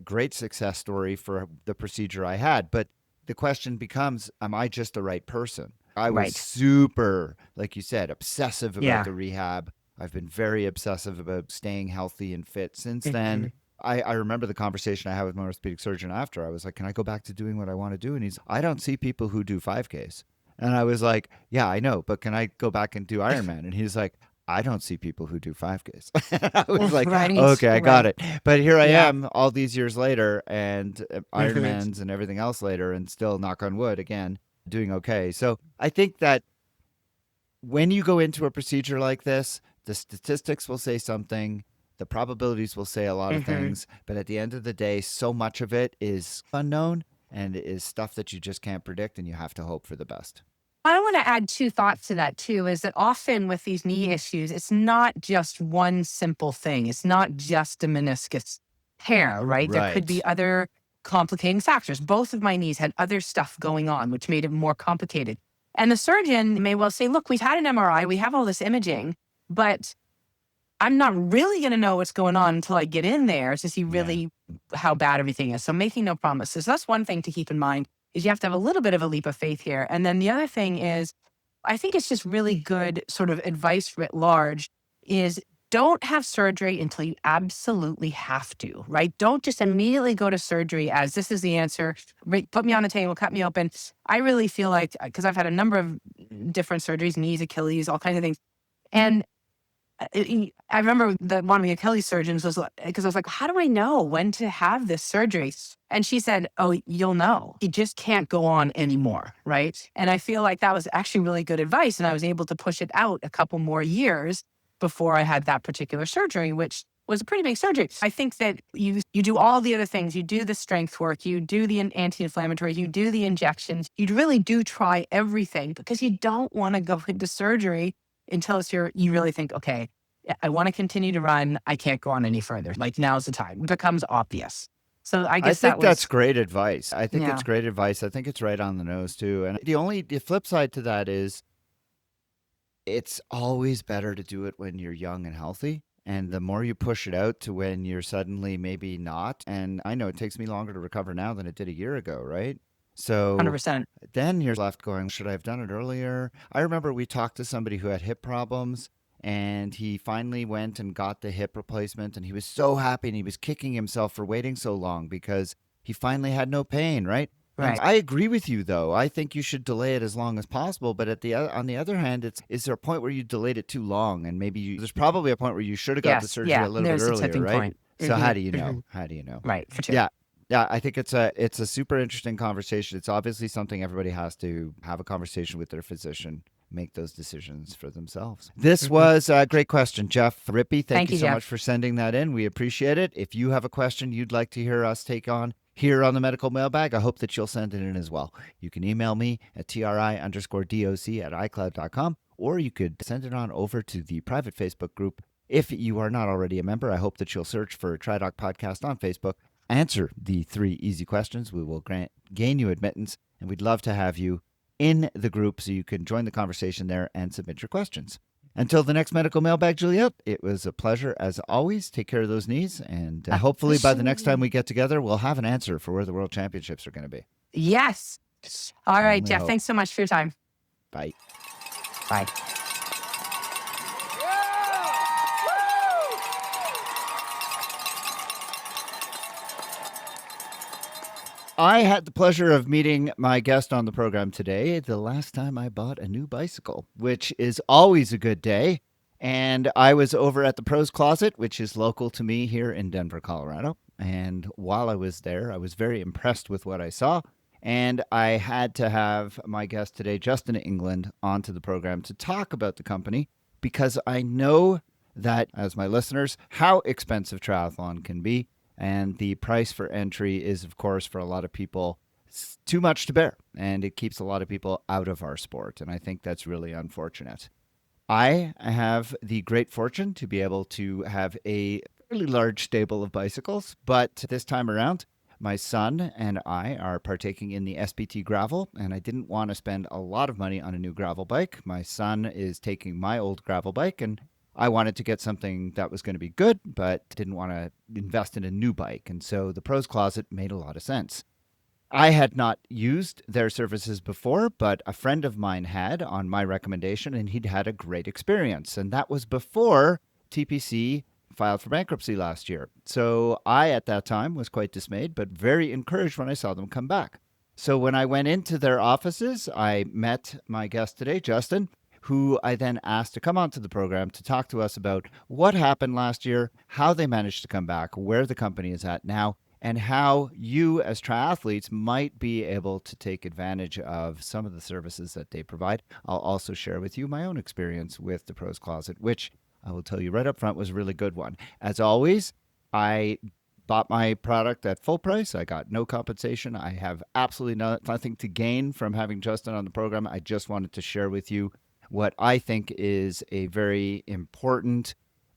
great success story for the procedure I had, but the question becomes, am I just the right person? I was super, like you said, obsessive about the rehab. I've been very obsessive about staying healthy and fit since then. I remember the conversation I had with my orthopedic surgeon after. I was like, can I go back to doing what I want to do? And he's, I don't see people who do 5Ks. And I was like, yeah, I know, but can I go back and do Ironman? And he's like, I don't see people who do 5Ks. I was like, okay, I got it. But here I am all these years later and Ironmans and everything else later and still, knock on wood, again, doing okay. So I think that when you go into a procedure like this, the statistics will say something, the probabilities will say a lot of things, but at the end of the day, so much of it is unknown and it is stuff that you just can't predict, and you have to hope for the best. I want to add two thoughts to that too, is that often with these knee issues, it's not just one simple thing. It's not just a meniscus tear, right? There could be other complicating factors. Both of my knees had other stuff going on, which made it more complicated. And the surgeon may well say, look, we've had an MRI, we have all this imaging, but I'm not really going to know what's going on until I get in there to see really how bad everything is. So making no promises. That's one thing to keep in mind, is you have to have a little bit of a leap of faith here. And then the other thing is, I think it's just really good sort of advice writ large, is don't have surgery until you absolutely have to, right? Don't just immediately go to surgery as this is the answer. Put me on the table, cut me open. I really feel like, because I've had a number of different surgeries, knees, Achilles, all kinds of things. And I remember that one of the Achilles surgeons was like, because I was like, how do I know when to have this surgery? And she said, oh, you'll know. You just can't go on anymore, right? And I feel like that was actually really good advice. And I was able to push it out a couple more years before I had that particular surgery, which was a pretty big surgery. I think that you do all the other things. You do the strength work, you do the anti-inflammatory, you do the injections. You really do try everything, because you don't want to go into surgery until you really think, okay, I want to continue to run. I can't go on any further. Like, now's the time. It becomes obvious. So I guess that's great advice. I think Yeah. it's great advice. I think it's right on the nose too. And the flip side to that is, it's always better to do it when you're young and healthy. And the more you push it out to when you're suddenly maybe not. And I know it takes me longer to recover now than it did a year ago, right? So 100%. then you're left going, should I have done it earlier? I remember we talked to somebody who had hip problems, and he finally went and got the hip replacement, and he was so happy, and he was kicking himself for waiting so long because he finally had no pain, right? Right. I agree with you, though. I think you should delay it as long as possible. But on the other hand, is there a point where you delayed it too long? And maybe there's probably a point where you should have got the surgery a little bit there's a earlier, tipping right? point. So how do you know? How do you know? Right. For sure. Yeah. Yeah, I think it's a super interesting conversation. It's obviously something everybody has to have a conversation with their physician, make those decisions for themselves. This was a great question, Jeff Rippey. Thank you so Jeff. much for sending that in. We appreciate it. If you have a question you'd like to hear us take on here on the Medical Mailbag, I hope that you'll send it in as well. You can email me at tri_doc@icloud.com, or you could send it on over to the private Facebook group. If you are not already a member, I hope that you'll search for TriDoc Podcast on Facebook. Answer the 3 easy questions. We will gain you admittance, and we'd love to have you in the group so you can join the conversation there and submit your questions. Until the next Medical Mailbag, Juliet, it was a pleasure as always. Take care of those knees, and hopefully by the next time we get together, we'll have an answer for where the World Championships are going to be. Yes. All right, Only Jeff. hope. Thanks so much for your time. Bye. Bye. I had the pleasure of meeting my guest on the program today the last time I bought a new bicycle, which is always a good day. And I was over at the Pros Closet, which is local to me here in Denver, Colorado. And while I was there, I was very impressed with what I saw. And I had to have my guest today, Justin England, onto the program to talk about the company, because I know that, as my listeners, how expensive triathlon can be. And the price for entry is, of course, for a lot of people, too much to bear. And it keeps a lot of people out of our sport. And I think that's really unfortunate. I have the great fortune to be able to have a fairly large stable of bicycles. But this time around, my son and I are partaking in the SBT gravel. And I didn't want to spend a lot of money on a new gravel bike. My son is taking my old gravel bike, and I wanted to get something that was going to be good, but didn't want to invest in a new bike. And so the Pros Closet made a lot of sense. I had not used their services before, but a friend of mine had on my recommendation, and he'd had a great experience. And that was before TPC filed for bankruptcy last year. So I, at that time, was quite dismayed, but very encouraged when I saw them come back. So when I went into their offices, I met my guest today, Justin, who I then asked to come onto the program to talk to us about what happened last year, how they managed to come back, where the company is at now, and how you as triathletes might be able to take advantage of some of the services that they provide. I'll also share with you my own experience with the Pros Closet, which I will tell you right up front was a really good one. As always, I bought my product at full price. I got no compensation. I have absolutely nothing to gain from having Justin on the program. I just wanted to share with you what I think is a very important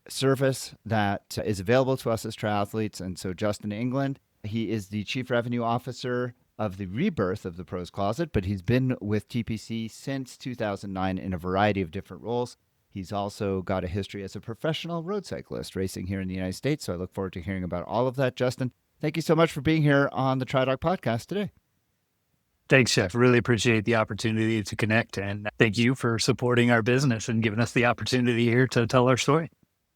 service that is available to us as triathletes. And so Justin England He is the Chief Revenue Officer of the rebirth of the Pros Closet, but he's been with TPC since 2009 in a variety of different roles. He's also got a history as a professional road cyclist racing here in the United States. So I look forward to hearing about all of that. Justin, thank you so much for being here on the TriDoc podcast today. Thanks, Jeff. Really appreciate the opportunity to connect. And thank you for supporting our business and giving us the opportunity here to tell our story.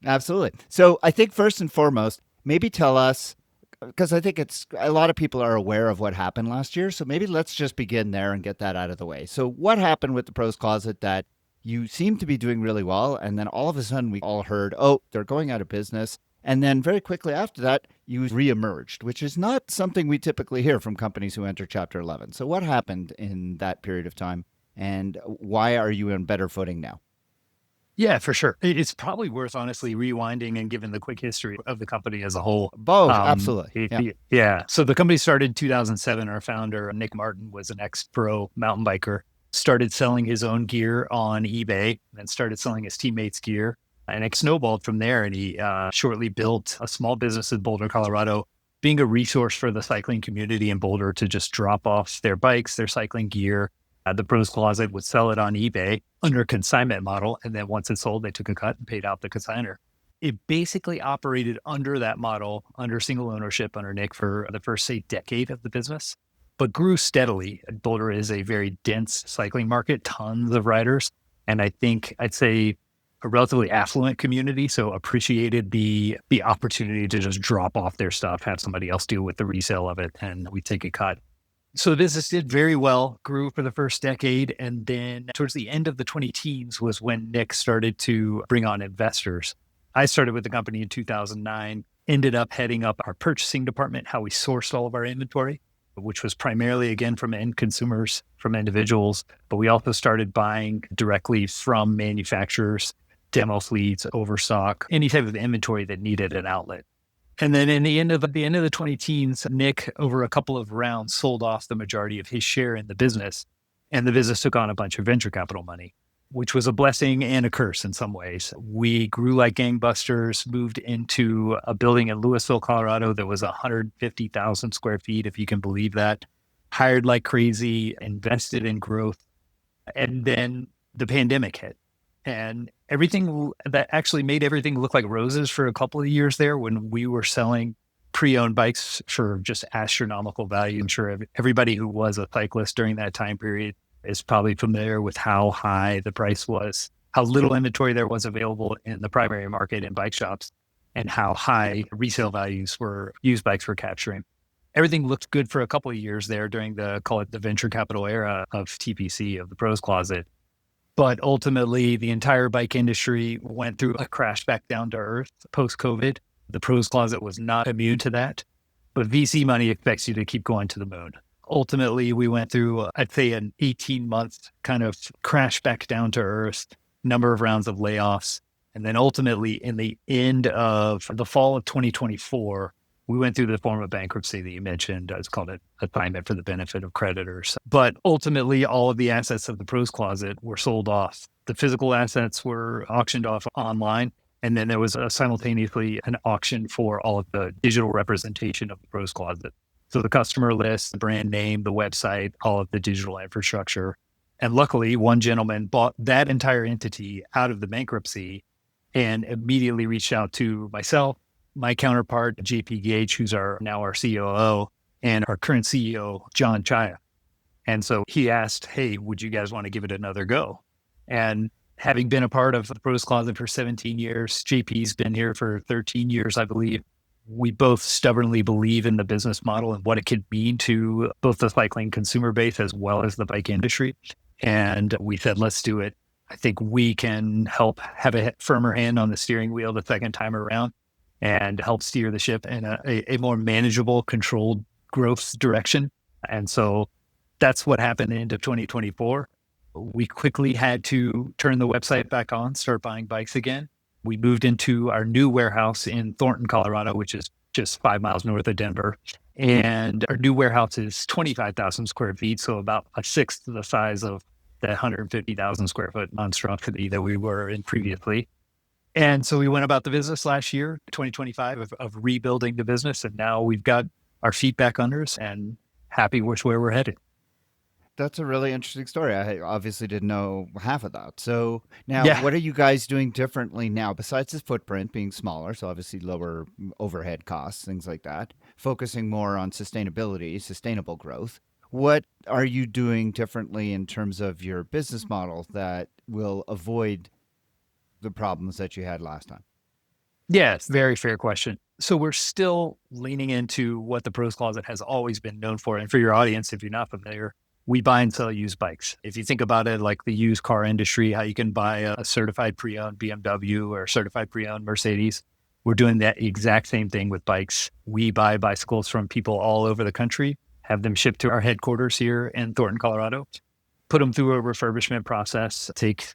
Absolutely. So I think first and foremost, maybe tell us, because I think it's a lot of people are aware of what happened last year. So maybe let's just begin there and get that out of the way. So what happened with the Pros Closet that you seem to be doing really well, and then all of a sudden we all heard, oh, they're going out of business. And then very quickly after that, you reemerged, which is not something we typically hear from companies who enter Chapter 11. So what happened in that period of time, and why are you in better footing now? Yeah, for sure. It's probably worth honestly rewinding and giving the quick history of the company as a whole. Both, absolutely. Yeah. So the company started in 2007. Our founder, Nick Martin, was an ex-pro mountain biker, started selling his own gear on eBay, then started selling his teammates' gear. And it snowballed from there. And he shortly built a small business in Boulder, Colorado, being a resource for the cycling community in Boulder to just drop off their bikes, their cycling gear. The Pros Closet would sell it on eBay under a consignment model. And then once it sold, they took a cut and paid out the consignor. It basically operated under that model, under single ownership under Nick for the first, say, decade of the business, but grew steadily. Boulder is a very dense cycling market, tons of riders. And I think I'd say a relatively affluent community, so appreciated the opportunity to just drop off their stuff, have somebody else deal with the resale of it, and we take a cut. So the business did very well, grew for the first decade, and then towards the end of the 2010s was when Nick started to bring on investors. I started with the company in 2009, ended up heading up our purchasing department, how we sourced all of our inventory, which was primarily, again, from end consumers, from individuals, but we also started buying directly from manufacturers, demo fleets, overstock, any type of inventory that needed an outlet. And then in the end of the 2010s, Nick, over a couple of rounds, sold off the majority of his share in the business. And the business took on a bunch of venture capital money, which was a blessing and a curse in some ways. We grew like gangbusters, moved into a building in Louisville, Colorado that was 150,000 square feet, if you can believe that. Hired like crazy, invested in growth. And then the pandemic hit. And everything that actually made everything look like roses for a couple of years there when we were selling pre-owned bikes for just astronomical value. I'm sure everybody who was a cyclist during that time period is probably familiar with how high the price was, how little inventory there was available in the primary market in bike shops, and how high resale values were used bikes were capturing. Everything looked good for a couple of years there during call it the venture capital era of TPC, of the Pros Closet. But ultimately, the entire bike industry went through a crash back down to earth post-COVID. The Pros Closet was not immune to that, but VC money expects you to keep going to the moon. Ultimately, we went through, I'd say, an 18-month kind of crash back down to earth, number of rounds of layoffs. And then ultimately, in the end of the fall of 2024, we went through the form of bankruptcy that you mentioned. It's called an assignment for the benefit of creditors. But ultimately, all of the assets of the Pros Closet were sold off. The physical assets were auctioned off online. And then there was simultaneously an auction for all of the digital representation of the Pros Closet. So the customer list, the brand name, the website, all of the digital infrastructure. And luckily, one gentleman bought that entire entity out of the bankruptcy and immediately reached out to myself, my counterpart, JP Gage, who's now our COO, and our current CEO, John Chaya. And so he asked, hey, would you guys want to give it another go? And having been a part of the Pros Closet for 17 years, JP's been here for 13 years, I believe. We both stubbornly believe in the business model and what it could mean to both the cycling consumer base as well as the bike industry. And we said, let's do it. I think we can help have a firmer hand on the steering wheel the second time around and help steer the ship in a more manageable, controlled growth direction. And so that's what happened at the end of 2024. We quickly had to turn the website back on, start buying bikes again. We moved into our new warehouse in Thornton, Colorado, which is just 5 miles north of Denver. And our new warehouse is 25,000 square feet, so about a sixth the size of the 150,000 square foot monstrosity that we were in previously. And so we went about the business last year, 2025, of rebuilding the business. And now we've got our feet back under us and happy with where we're headed. That's a really interesting story. I obviously didn't know half of that. So now, Yeah. what are you guys doing differently now besides the footprint being smaller? So obviously lower overhead costs, things like that. Focusing more on sustainability, sustainable growth. What are you doing differently in terms of your business model that will avoid the problems that you had last time? Yeah, it's a very fair question. So we're still leaning into what the pros closet has always been known for. And for your audience, if you're not familiar, we buy and sell used bikes. If you think about it like the used car industry, how you can buy a certified pre-owned BMW or certified pre-owned Mercedes, we're doing that exact same thing with bikes. We buy bicycles from people all over the country, have them shipped to our headquarters here in Thornton, Colorado, put them through a refurbishment process, take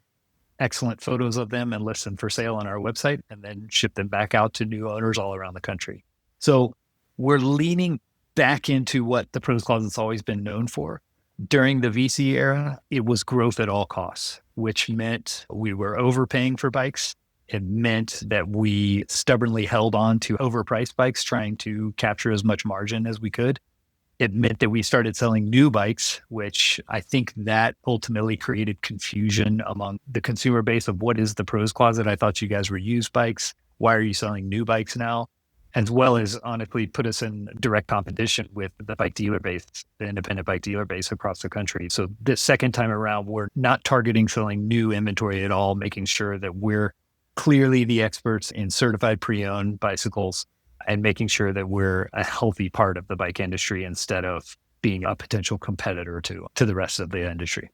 excellent photos of them and list them for sale on our website, and then ship them back out to new owners all around the country. So we're leaning back into what the pros closet's always been known for. During the VC era, it was growth at all costs, which meant we were overpaying for bikes. It meant that we stubbornly held on to overpriced bikes, trying to capture as much margin as we could. It meant that we started selling new bikes, which I think that ultimately created confusion among the consumer base of what is the pros closet? I thought you guys were used bikes. Why are you selling new bikes now? As well as honestly put us in direct competition with the bike dealer base, the independent bike dealer base across the country. So this second time around, we're not targeting selling new inventory at all, making sure that we're clearly the experts in certified pre-owned bicycles and making sure that we're a healthy part of the bike industry instead of being a potential competitor to the rest of the industry.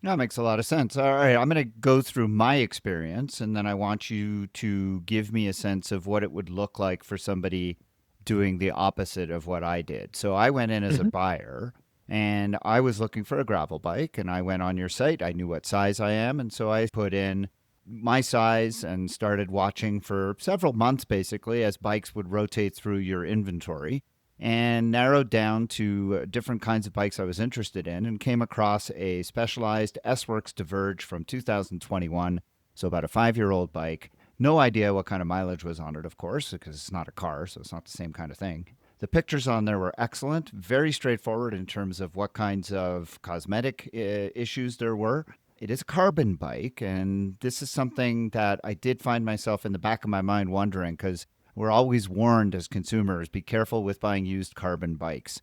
That makes a lot of sense. All right, I'm going to go through my experience, and then I want you to give me a sense of what it would look like for somebody doing the opposite of what I did. So I went in as a Mm-hmm. buyer, and I was looking for a gravel bike, and I went on your site. I knew what size I am, and so I put in my size and started watching for several months, basically, as bikes would rotate through your inventory, and narrowed down to different kinds of bikes I was interested in, and came across a Specialized S-Works Diverge from 2021, so about a 5-year-old bike. No idea what kind of mileage was on it, of course, because it's not a car, so it's not the same kind of thing. The pictures on there were excellent, very straightforward in terms of what kinds of cosmetic issues there were. It is a carbon bike, and this is something that I did find myself in the back of my mind wondering, because we're always warned as consumers, be careful with buying used carbon bikes.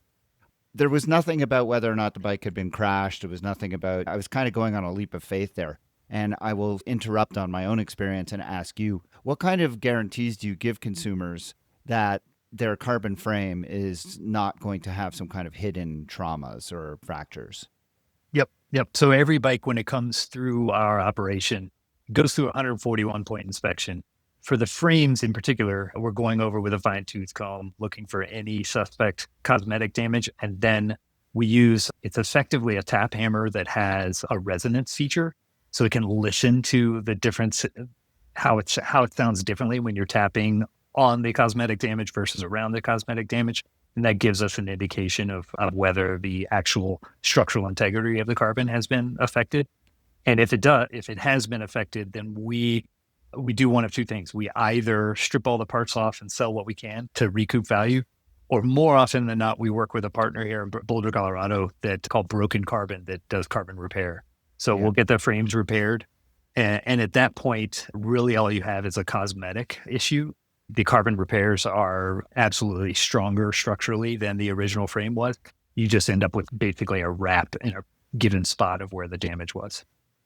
There was nothing about whether or not the bike had been crashed. There was nothing about, I was kind of going on a leap of faith there. And I will interrupt on my own experience and ask you, what kind of guarantees do you give consumers that their carbon frame is not going to have some kind of hidden traumas or fractures? Yep. So every bike, when it comes through our operation, goes through a 141-point inspection. For the frames in particular, we're going over with a fine tooth comb, looking for any suspect cosmetic damage. And then it's effectively a tap hammer that has a resonance feature. So it can listen to the difference, how it sounds differently when you're tapping on the cosmetic damage versus around the cosmetic damage. And that gives us an indication of whether the actual structural integrity of the carbon has been affected. And if it has been affected, then we do one of two things. We either strip all the parts off and sell what we can to recoup value, or more often than not, we work with a partner here in Boulder, Colorado that's called Broken Carbon that does carbon repair. So Yeah. we'll get the frames repaired. And at that point, really all you have is a cosmetic issue. The carbon repairs are absolutely stronger structurally than the original frame was. You just end up with basically a wrap in a given spot of where the damage was.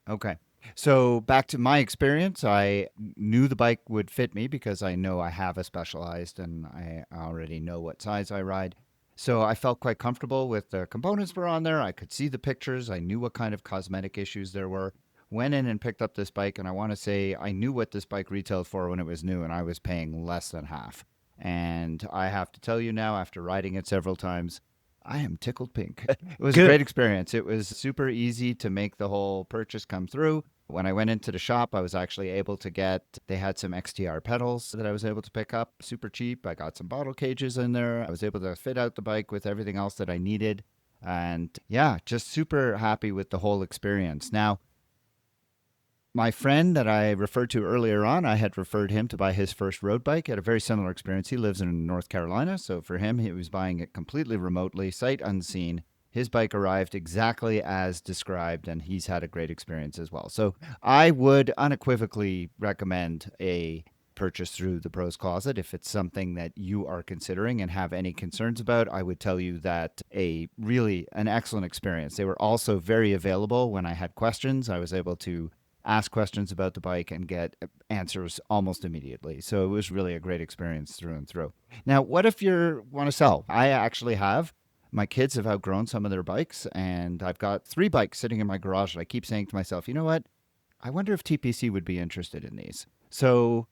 Okay. So back to my experience, I knew the bike would fit me because I know I have a Specialized and I already know what size I ride. So I felt quite comfortable with the components were on there. I could see the pictures. I knew what kind of cosmetic issues there were. Went in and picked up this bike, and I want to say I knew what this bike retailed for when it was new, and I was paying less than half. And I have to tell you now, after riding it several times, I am tickled pink. It was a Good. great experience. It was super easy to make the whole purchase come through. When I went into the shop, I was actually able to they had some XTR pedals that I was able to pick up super cheap. I got some bottle cages in there. I was able to fit out the bike with everything else that I needed. And yeah, just super happy with the whole experience. Now, My friend that I referred to earlier on, I had referred him to buy his first road bike. He had a very similar experience. He lives in North Carolina. So for him, he was buying it completely remotely, sight unseen. His bike arrived exactly as described, and he's had a great experience as well. So I would unequivocally recommend a purchase through the Pros Closet. If it's something that you are considering and have any concerns about, I would tell you that an excellent experience. They were also very available when I had questions. I was able to ask questions about the bike and get answers almost immediately. So it was really a great experience through and through. Now, what if you want to sell? I actually have. My kids have outgrown some of their bikes, and I've got 3 bikes sitting in my garage. And I keep saying to myself, you know what? I wonder if TPC would be interested in these. So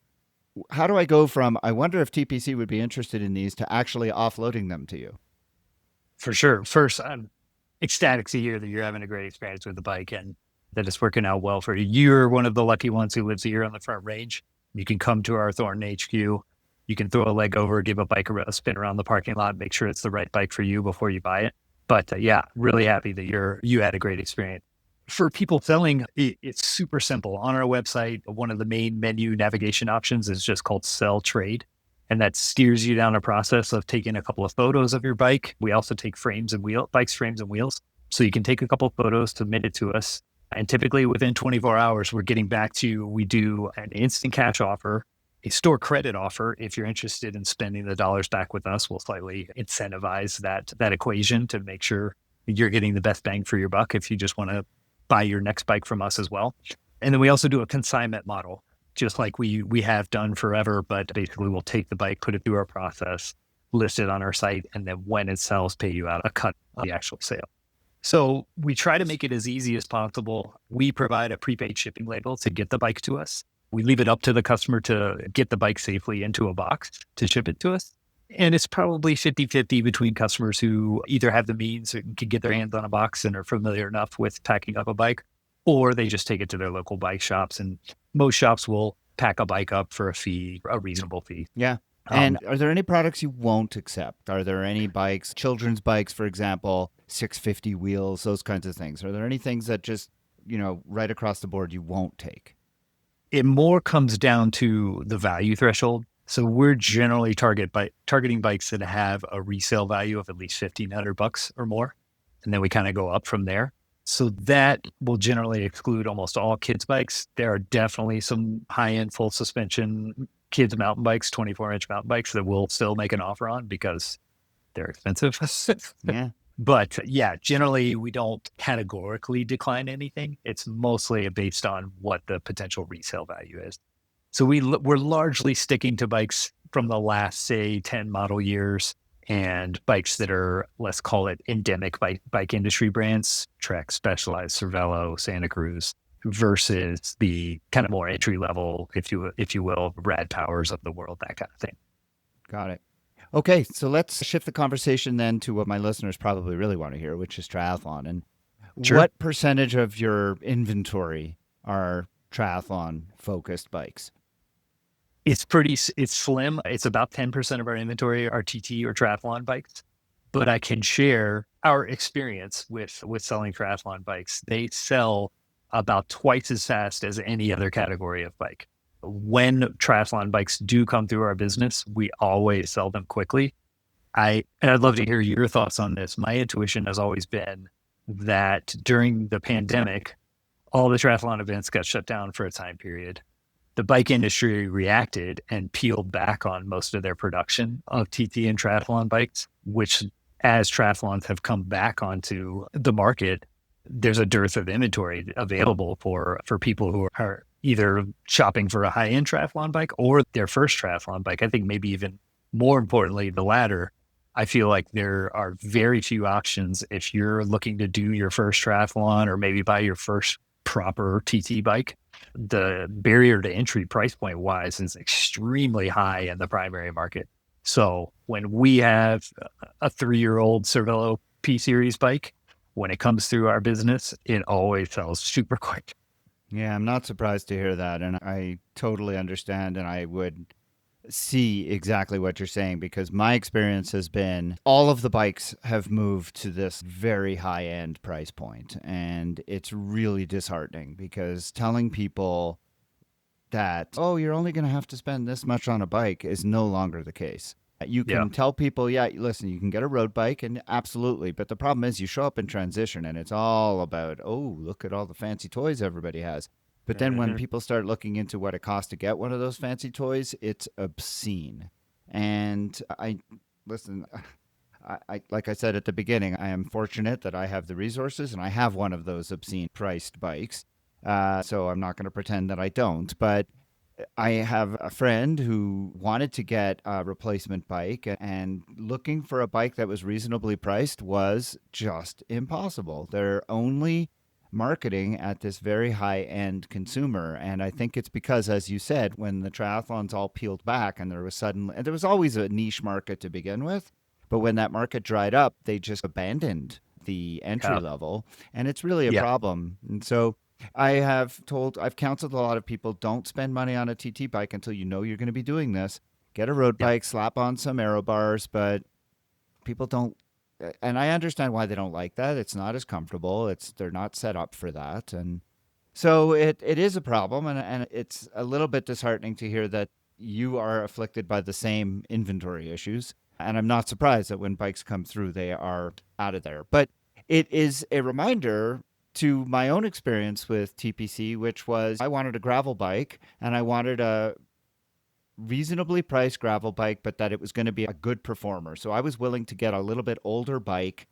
how do I go from I wonder if TPC would be interested in these to actually offloading them to you? For sure. First, I'm ecstatic to hear that you're having a great experience with the bike and that it's working out well for you. You're one of the lucky ones who lives here on the Front Range. You can come to our Thornton HQ. You can throw a leg over, give a bike a spin around the parking lot, make sure it's the right bike for you before you buy it. But yeah, really happy that you had a great experience. For people selling, it's super simple. On our website, one of the main menu navigation options is just called Sell Trade. And that steers you down a process of taking a couple of photos of your bike. We also take frames and wheels. So you can take a couple of photos, submit it to us. And typically within 24 hours, we're getting back to you. We do an instant cash offer, a store credit offer. If you're interested in spending the dollars back with us, we'll slightly incentivize that equation to make sure you're getting the best bang for your buck if you just want to buy your next bike from us as well. And then we also do a consignment model, just like we have done forever, but basically we'll take the bike, put it through our process, list it on our site, and then when it sells, pay you out a cut of the actual sale. So we try to make it as easy as possible. We provide a prepaid shipping label to get the bike to us. We leave it up to the customer to get the bike safely into a box to ship it to us. And it's probably 50-50 between customers who either have the means and can get their hands on a box and are familiar enough with packing up a bike, or they just take it to their local bike shops. And most shops will pack a bike up for a reasonable fee. Yeah. And are there any products you won't accept? Are there any bikes, children's bikes, for example, 650 wheels, those kinds of things? Are there any things that just, right across the board you won't take? It more comes down to the value threshold. So we're generally targeting bikes that have a resale value of at least $1,500 or more. And then we kind of go up from there. So that will generally exclude almost all kids bikes. There are definitely some high-end full suspension kids mountain bikes, 24-inch mountain bikes that we'll still make an offer on because they're expensive. Yeah. But yeah, generally we don't categorically decline anything. It's mostly based on what the potential resale value is. So we're largely sticking to bikes from the last, say, 10 model years and bikes that are, let's call it endemic bike industry brands, Trek, Specialized, Cervelo, Santa Cruz, versus the kind of more entry level, if you will, Rad Powers of the world, that kind of thing. Got it. Okay, so let's shift the conversation then to what my listeners probably really want to hear, which is triathlon. And Sure. What percentage of your inventory are triathlon focused bikes? It's slim. It's about 10% of our inventory are TT or triathlon bikes. But I can share our experience with selling triathlon bikes. They sell about twice as fast as any other category of bike. When triathlon bikes do come through our business, we always sell them quickly. And I'd love to hear your thoughts on this. My intuition has always been that during the pandemic, all the triathlon events got shut down for a time period. The bike industry reacted and peeled back on most of their production of TT and triathlon bikes, which as triathlons have come back onto the market, there's a dearth of inventory available for people who are either shopping for a high-end triathlon bike or their first triathlon bike. I think maybe even more importantly, the latter. I feel like there are very few options if you're looking to do your first triathlon or maybe buy your first proper TT bike. The barrier to entry price point wise is extremely high in the primary market. So when we have a 3-year-old Cervelo P Series bike, when it comes through our business, it always sells super quick. Yeah, I'm not surprised to hear that. And I totally understand. And I would see exactly what you're saying, because my experience has been all of the bikes have moved to this very high end price point, and it's really disheartening because telling people that, oh, you're only going to have to spend this much on a bike is no longer the case. You Yeah. can tell people, yeah, listen, you can get a road bike, and absolutely. But the problem is you show up in transition and it's all about, oh, look at all the fancy toys everybody has. But then when Mhm. people start looking into what it costs to get one of those fancy toys, it's obscene. And listen, like I said at the beginning, I am fortunate that I have the resources and I have one of those obscene priced bikes. So I'm not going to pretend that I don't. But I have a friend who wanted to get a replacement bike, and looking for a bike that was reasonably priced was just impossible. They're only marketing at this very high end consumer. And I think it's because, as you said, when the triathlons all peeled back and there was always a niche market to begin with. But when that market dried up, they just abandoned the entry Yeah. level. And it's really a Yeah. problem. And so I've counseled a lot of people, don't spend money on a TT bike until you know you're going to be doing this. Get a road Yeah. bike, slap on some aero bars, but people don't. And I understand why they don't like that. It's not as comfortable. They're not set up for that, and so it is a problem, and it's a little bit disheartening to hear that you are afflicted by the same inventory issues. And I'm not surprised that when bikes come through, they are out of there. But it is a reminder to my own experience with TPC, which was I wanted a gravel bike and I wanted a reasonably priced gravel bike, but that it was going to be a good performer. So I was willing to get a little bit older bike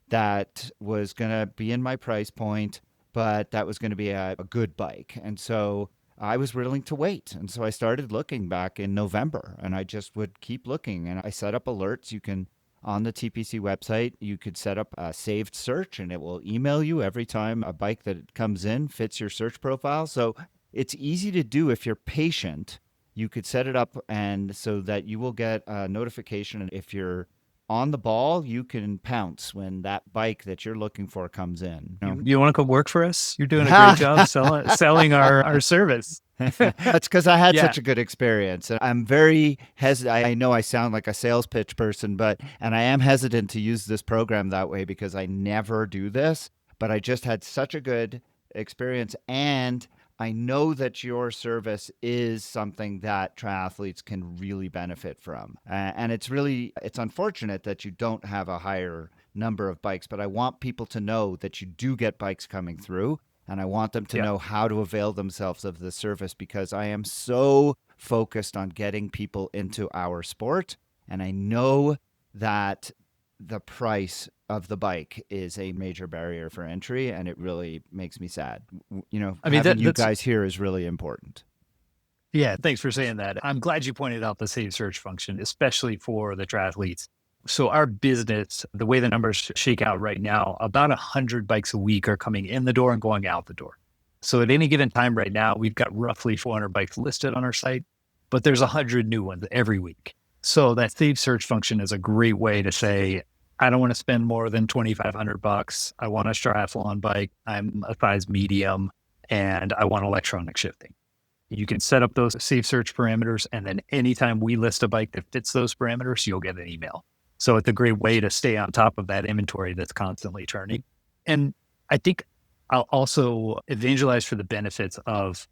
that was going to be in my price point, but that was going to be a good bike. And so I was willing to wait. And so I started looking back in November, and I just would keep looking. And I set up alerts. You can, on the TPC website, you could set up a saved search, and it will email you every time a bike that comes in fits your search profile. So it's easy to do if you're patient. You could set it up and so that you will get a notification. And if you're on the ball, you can pounce when that bike that you're looking for comes in. You want to come work for us? You're doing a great job selling our service. That's because I had Yeah. such a good experience. And I'm very hesitant. I know I sound like a sales pitch person, and I am hesitant to use this program that way because I never do this. But I just had such a good experience. And I know that your service is something that triathletes can really benefit from. And it's unfortunate that you don't have a higher number of bikes, but I want people to know that you do get bikes coming through, and I want them to Yeah. know how to avail themselves of the service because I am so focused on getting people into our sport. And I know that the price of the bike is a major barrier for entry, and it really makes me sad. I mean, Having you that's guys here is really important. yeah. Thanks for saying that. I'm glad you pointed out the save search function, especially for the triathletes. So our business, the way the numbers shake out right now, about 100 bikes a week are coming in the door and going out the door. So at any given time right now, we've got roughly 400 bikes listed on our site, but there's 100 new ones every week. So that save search function is a great way to say, I don't want to spend more than 2,500 bucks. I want a triathlon bike. I'm a size medium and I want electronic shifting. You can set up those save search parameters. And then anytime we list a bike that fits those parameters, you'll get an email. So it's a great way to stay on top of that inventory that's constantly turning. And I think I'll also evangelize for the benefits of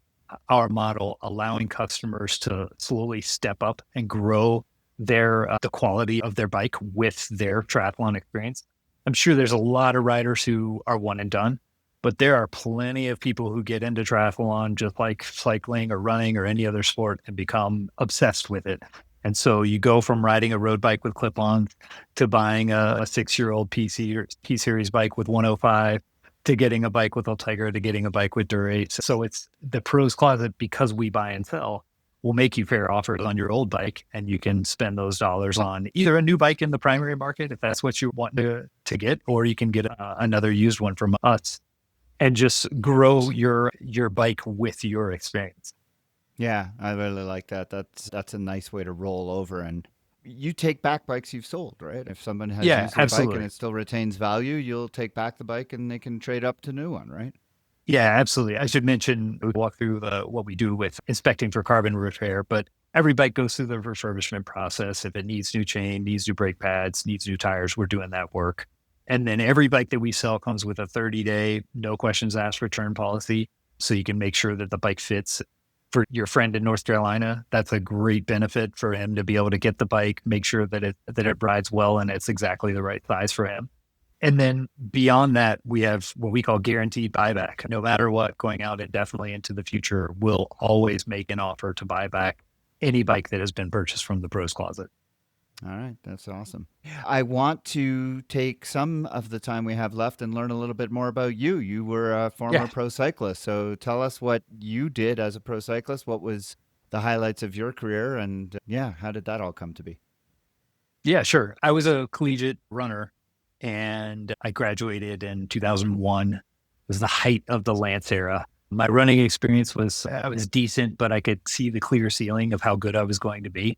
our model, allowing customers to slowly step up and grow the quality of their bike with their triathlon experience. I'm sure there's a lot of riders who are one and done, but there are plenty of people who get into triathlon just like cycling or running or any other sport and become obsessed with it. And so you go from riding a road bike with clip-ons to buying a 6-year-old P series bike with 105 to getting a bike with a Tiger to getting a bike with Dura-Ace. So it's the pros closet, because we buy and sell, will make you fair offers on your old bike, and you can spend those dollars on either a new bike in the primary market if that's what you want to get, or you can get another used one from us and just grow your bike with your experience. Yeah, I really like that. That's a nice way to roll over. And you take back bikes you've sold, right? If someone has Yeah, used your bike and absolutely. it still retains value, you'll take back the bike and they can trade up to new one, right? Yeah, absolutely. I should mention we walk through what we do with inspecting for carbon repair, but every bike goes through the refurbishment process. If it needs new chain, needs new brake pads, needs new tires, we're doing that work. And then every bike that we sell comes with a 30-day, no questions asked return policy. So you can make sure that the bike fits for your friend in North Carolina. That's a great benefit for him to be able to get the bike, make sure that it rides well and it's exactly the right size for him. And then beyond that, we have what we call guaranteed buyback. No matter what, going out indefinitely into the future, we'll always make an offer to buy back any bike that has been purchased from the Pros Closet. All right, that's awesome. I want to take some of the time we have left and learn a little bit more about you. You were a former pro cyclist, so tell us what you did as a pro cyclist. What was the highlights of your career, and how did that all come to be? Yeah, sure. I was a collegiate runner, and I graduated in 2001. It was the height of the Lance era. My running experience was decent, but I could see the clear ceiling of how good I was going to be.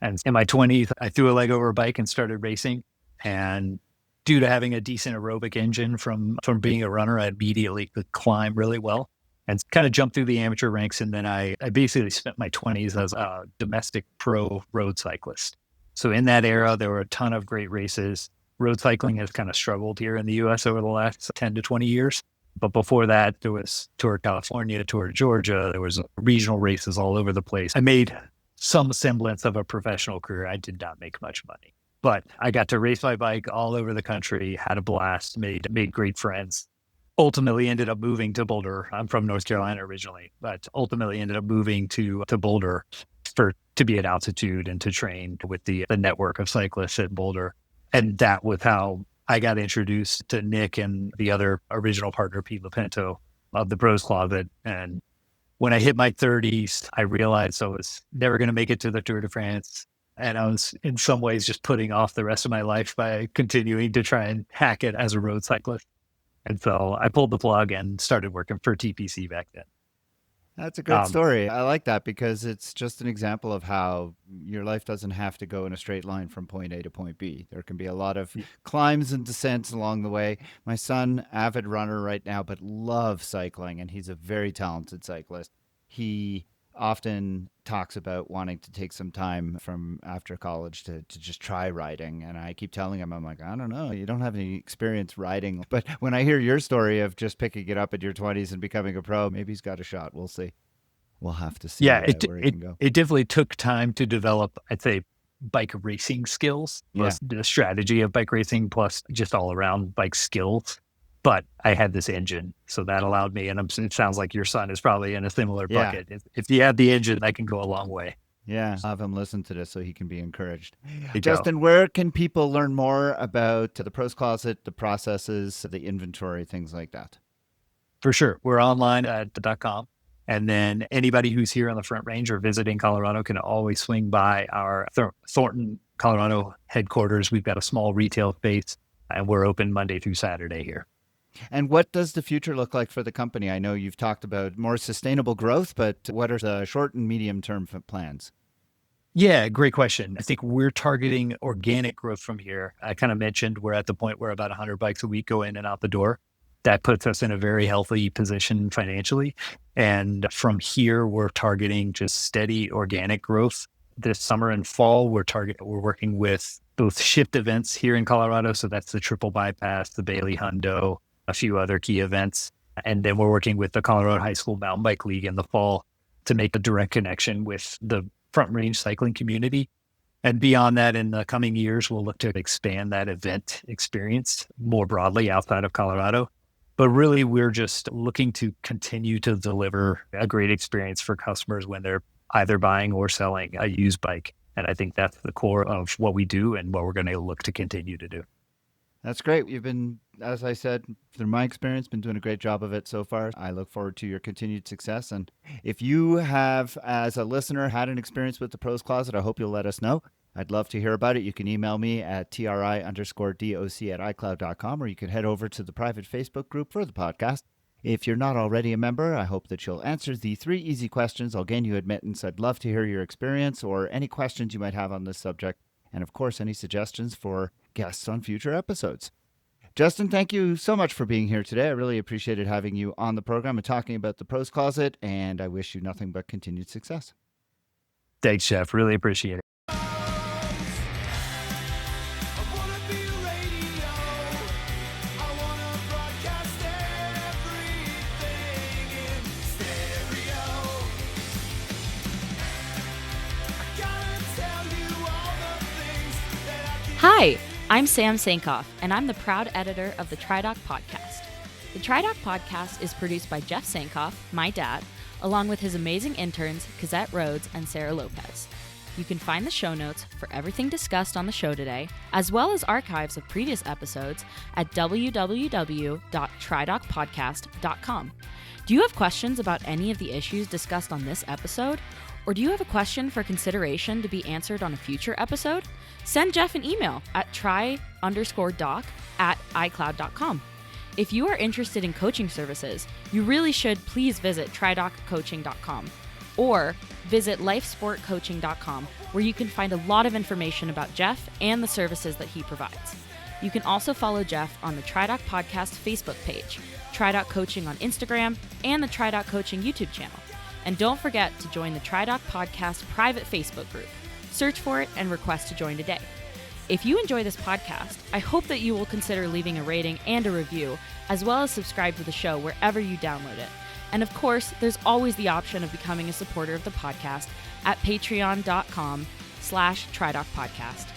And in my 20s, I threw a leg over a bike and started racing. And due to having a decent aerobic engine from being a runner, I immediately could climb really well and kind of jumped through the amateur ranks. And then I basically spent my 20s as a domestic pro road cyclist. So in that era, there were a ton of great races. Road cycling has kind of struggled here in the U.S. over the last 10 to 20 years. But before that, there was Tour of California, Tour of Georgia. There was regional races all over the place. I made some semblance of a professional career. I did not make much money, but I got to race my bike all over the country, had a blast, made great friends. Ultimately ended up moving to Boulder. I'm from North Carolina originally, but ultimately ended up moving to Boulder to be at altitude and to train with the network of cyclists at Boulder. And that was how I got introduced to Nick and the other original partner, Pete Lopinto of the Pros Closet. And when I hit my 30s, I realized I was never going to make it to the Tour de France. And I was in some ways just putting off the rest of my life by continuing to try and hack it as a road cyclist. And so I pulled the plug and started working for TPC back then. That's a great story. I like that because it's just an example of how your life doesn't have to go in a straight line from point A to point B. There can be a lot of climbs and descents along the way. My son, avid runner right now, but loves cycling, and he's a very talented cyclist. He often talks about wanting to take some time from after college to just try riding. And I keep telling him, I'm like, I don't know, you don't have any experience riding. But when I hear your story of just picking it up in your 20s and becoming a pro, maybe he's got a shot. We'll see. We'll have to see where he can go. It definitely took time to develop, I'd say, bike racing skills, plus the strategy of bike racing, plus just all around bike skills. But I had this engine, so that allowed me, and it sounds like your son is probably in a similar bucket. If you have the engine, that can go a long way. Yeah, I'll have him listen to this so he can be encouraged. Justin, where can people learn more about the Pros Closet, the processes, the inventory, things like that? For sure. We're online at .com. And then anybody who's here on the Front Range or visiting Colorado can always swing by our Thornton, Colorado headquarters. We've got a small retail space, and we're open Monday through Saturday here. And what does the future look like for the company? I know you've talked about more sustainable growth, but what are the short and medium term plans? Yeah, great question. I think we're targeting organic growth from here. I kind of mentioned we're at the point where about 100 bikes a week go in and out the door. That puts us in a very healthy position financially. And from here, we're targeting just steady organic growth. This summer and fall, we're working with both shift events here in Colorado. So that's the Triple Bypass, the Bailey Hundo, a few other key events. And then we're working with the Colorado High School Mountain Bike League in the fall to make a direct connection with the Front Range cycling community. And beyond that, in the coming years, we'll look to expand that event experience more broadly outside of Colorado. But really, we're just looking to continue to deliver a great experience for customers when they're either buying or selling a used bike. And I think that's the core of what we do and what we're going to look to continue to do. That's great. You've been, as I said, through my experience, been doing a great job of it so far. I look forward to your continued success. And if you have, as a listener, had an experience with the Pros Closet, I hope you'll let us know. I'd love to hear about it. You can email me at tri_doc@icloud.com, or you can head over to the private Facebook group for the podcast. If you're not already a member, I hope that you'll answer the 3 easy questions. I'll gain you admittance. I'd love to hear your experience or any questions you might have on this subject. And of course, any suggestions for guests on future episodes. Justin, thank you so much for being here today. I really appreciated having you on the program and talking about the Pros Closet, and I wish you nothing but continued success. Thanks, Jeff. Really appreciate it. Hi, I'm Sam Sankoff, and I'm the proud editor of the TriDoc podcast. The TriDoc podcast is produced by Jeff Sankoff, my dad, along with his amazing interns, Cazette Rhodes and Sarah Lopez. You can find the show notes for everything discussed on the show today, as well as archives of previous episodes at www.tridocpodcast.com. Do you have questions about any of the issues discussed on this episode? Or do you have a question for consideration to be answered on a future episode? Send Jeff an email at try_doc@icloud.com. If you are interested in coaching services, you really should please visit tridoccoaching.com or visit lifesportcoaching.com, where you can find a lot of information about Jeff and the services that he provides. You can also follow Jeff on the TriDoc Podcast Facebook page, TriDoc Coaching on Instagram, and the TriDoc Coaching YouTube channel. And don't forget to join the TriDoc Podcast private Facebook group. Search for it and request to join today. If you enjoy this podcast, I hope that you will consider leaving a rating and a review, as well as subscribe to the show wherever you download it. And of course, there's always the option of becoming a supporter of the podcast at patreon.com/TriDoc Podcast.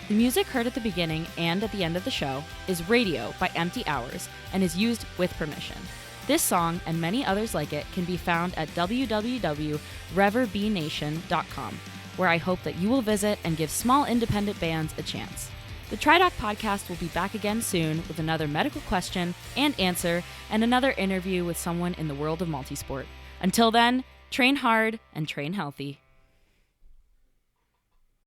The music heard at the beginning and at the end of the show is Radio by Empty Hours and is used with permission. This song and many others like it can be found at www.reverbnation.com, where I hope that you will visit and give small independent bands a chance. The TriDoc podcast will be back again soon with another medical question and answer and another interview with someone in the world of multisport. Until then, train hard and train healthy.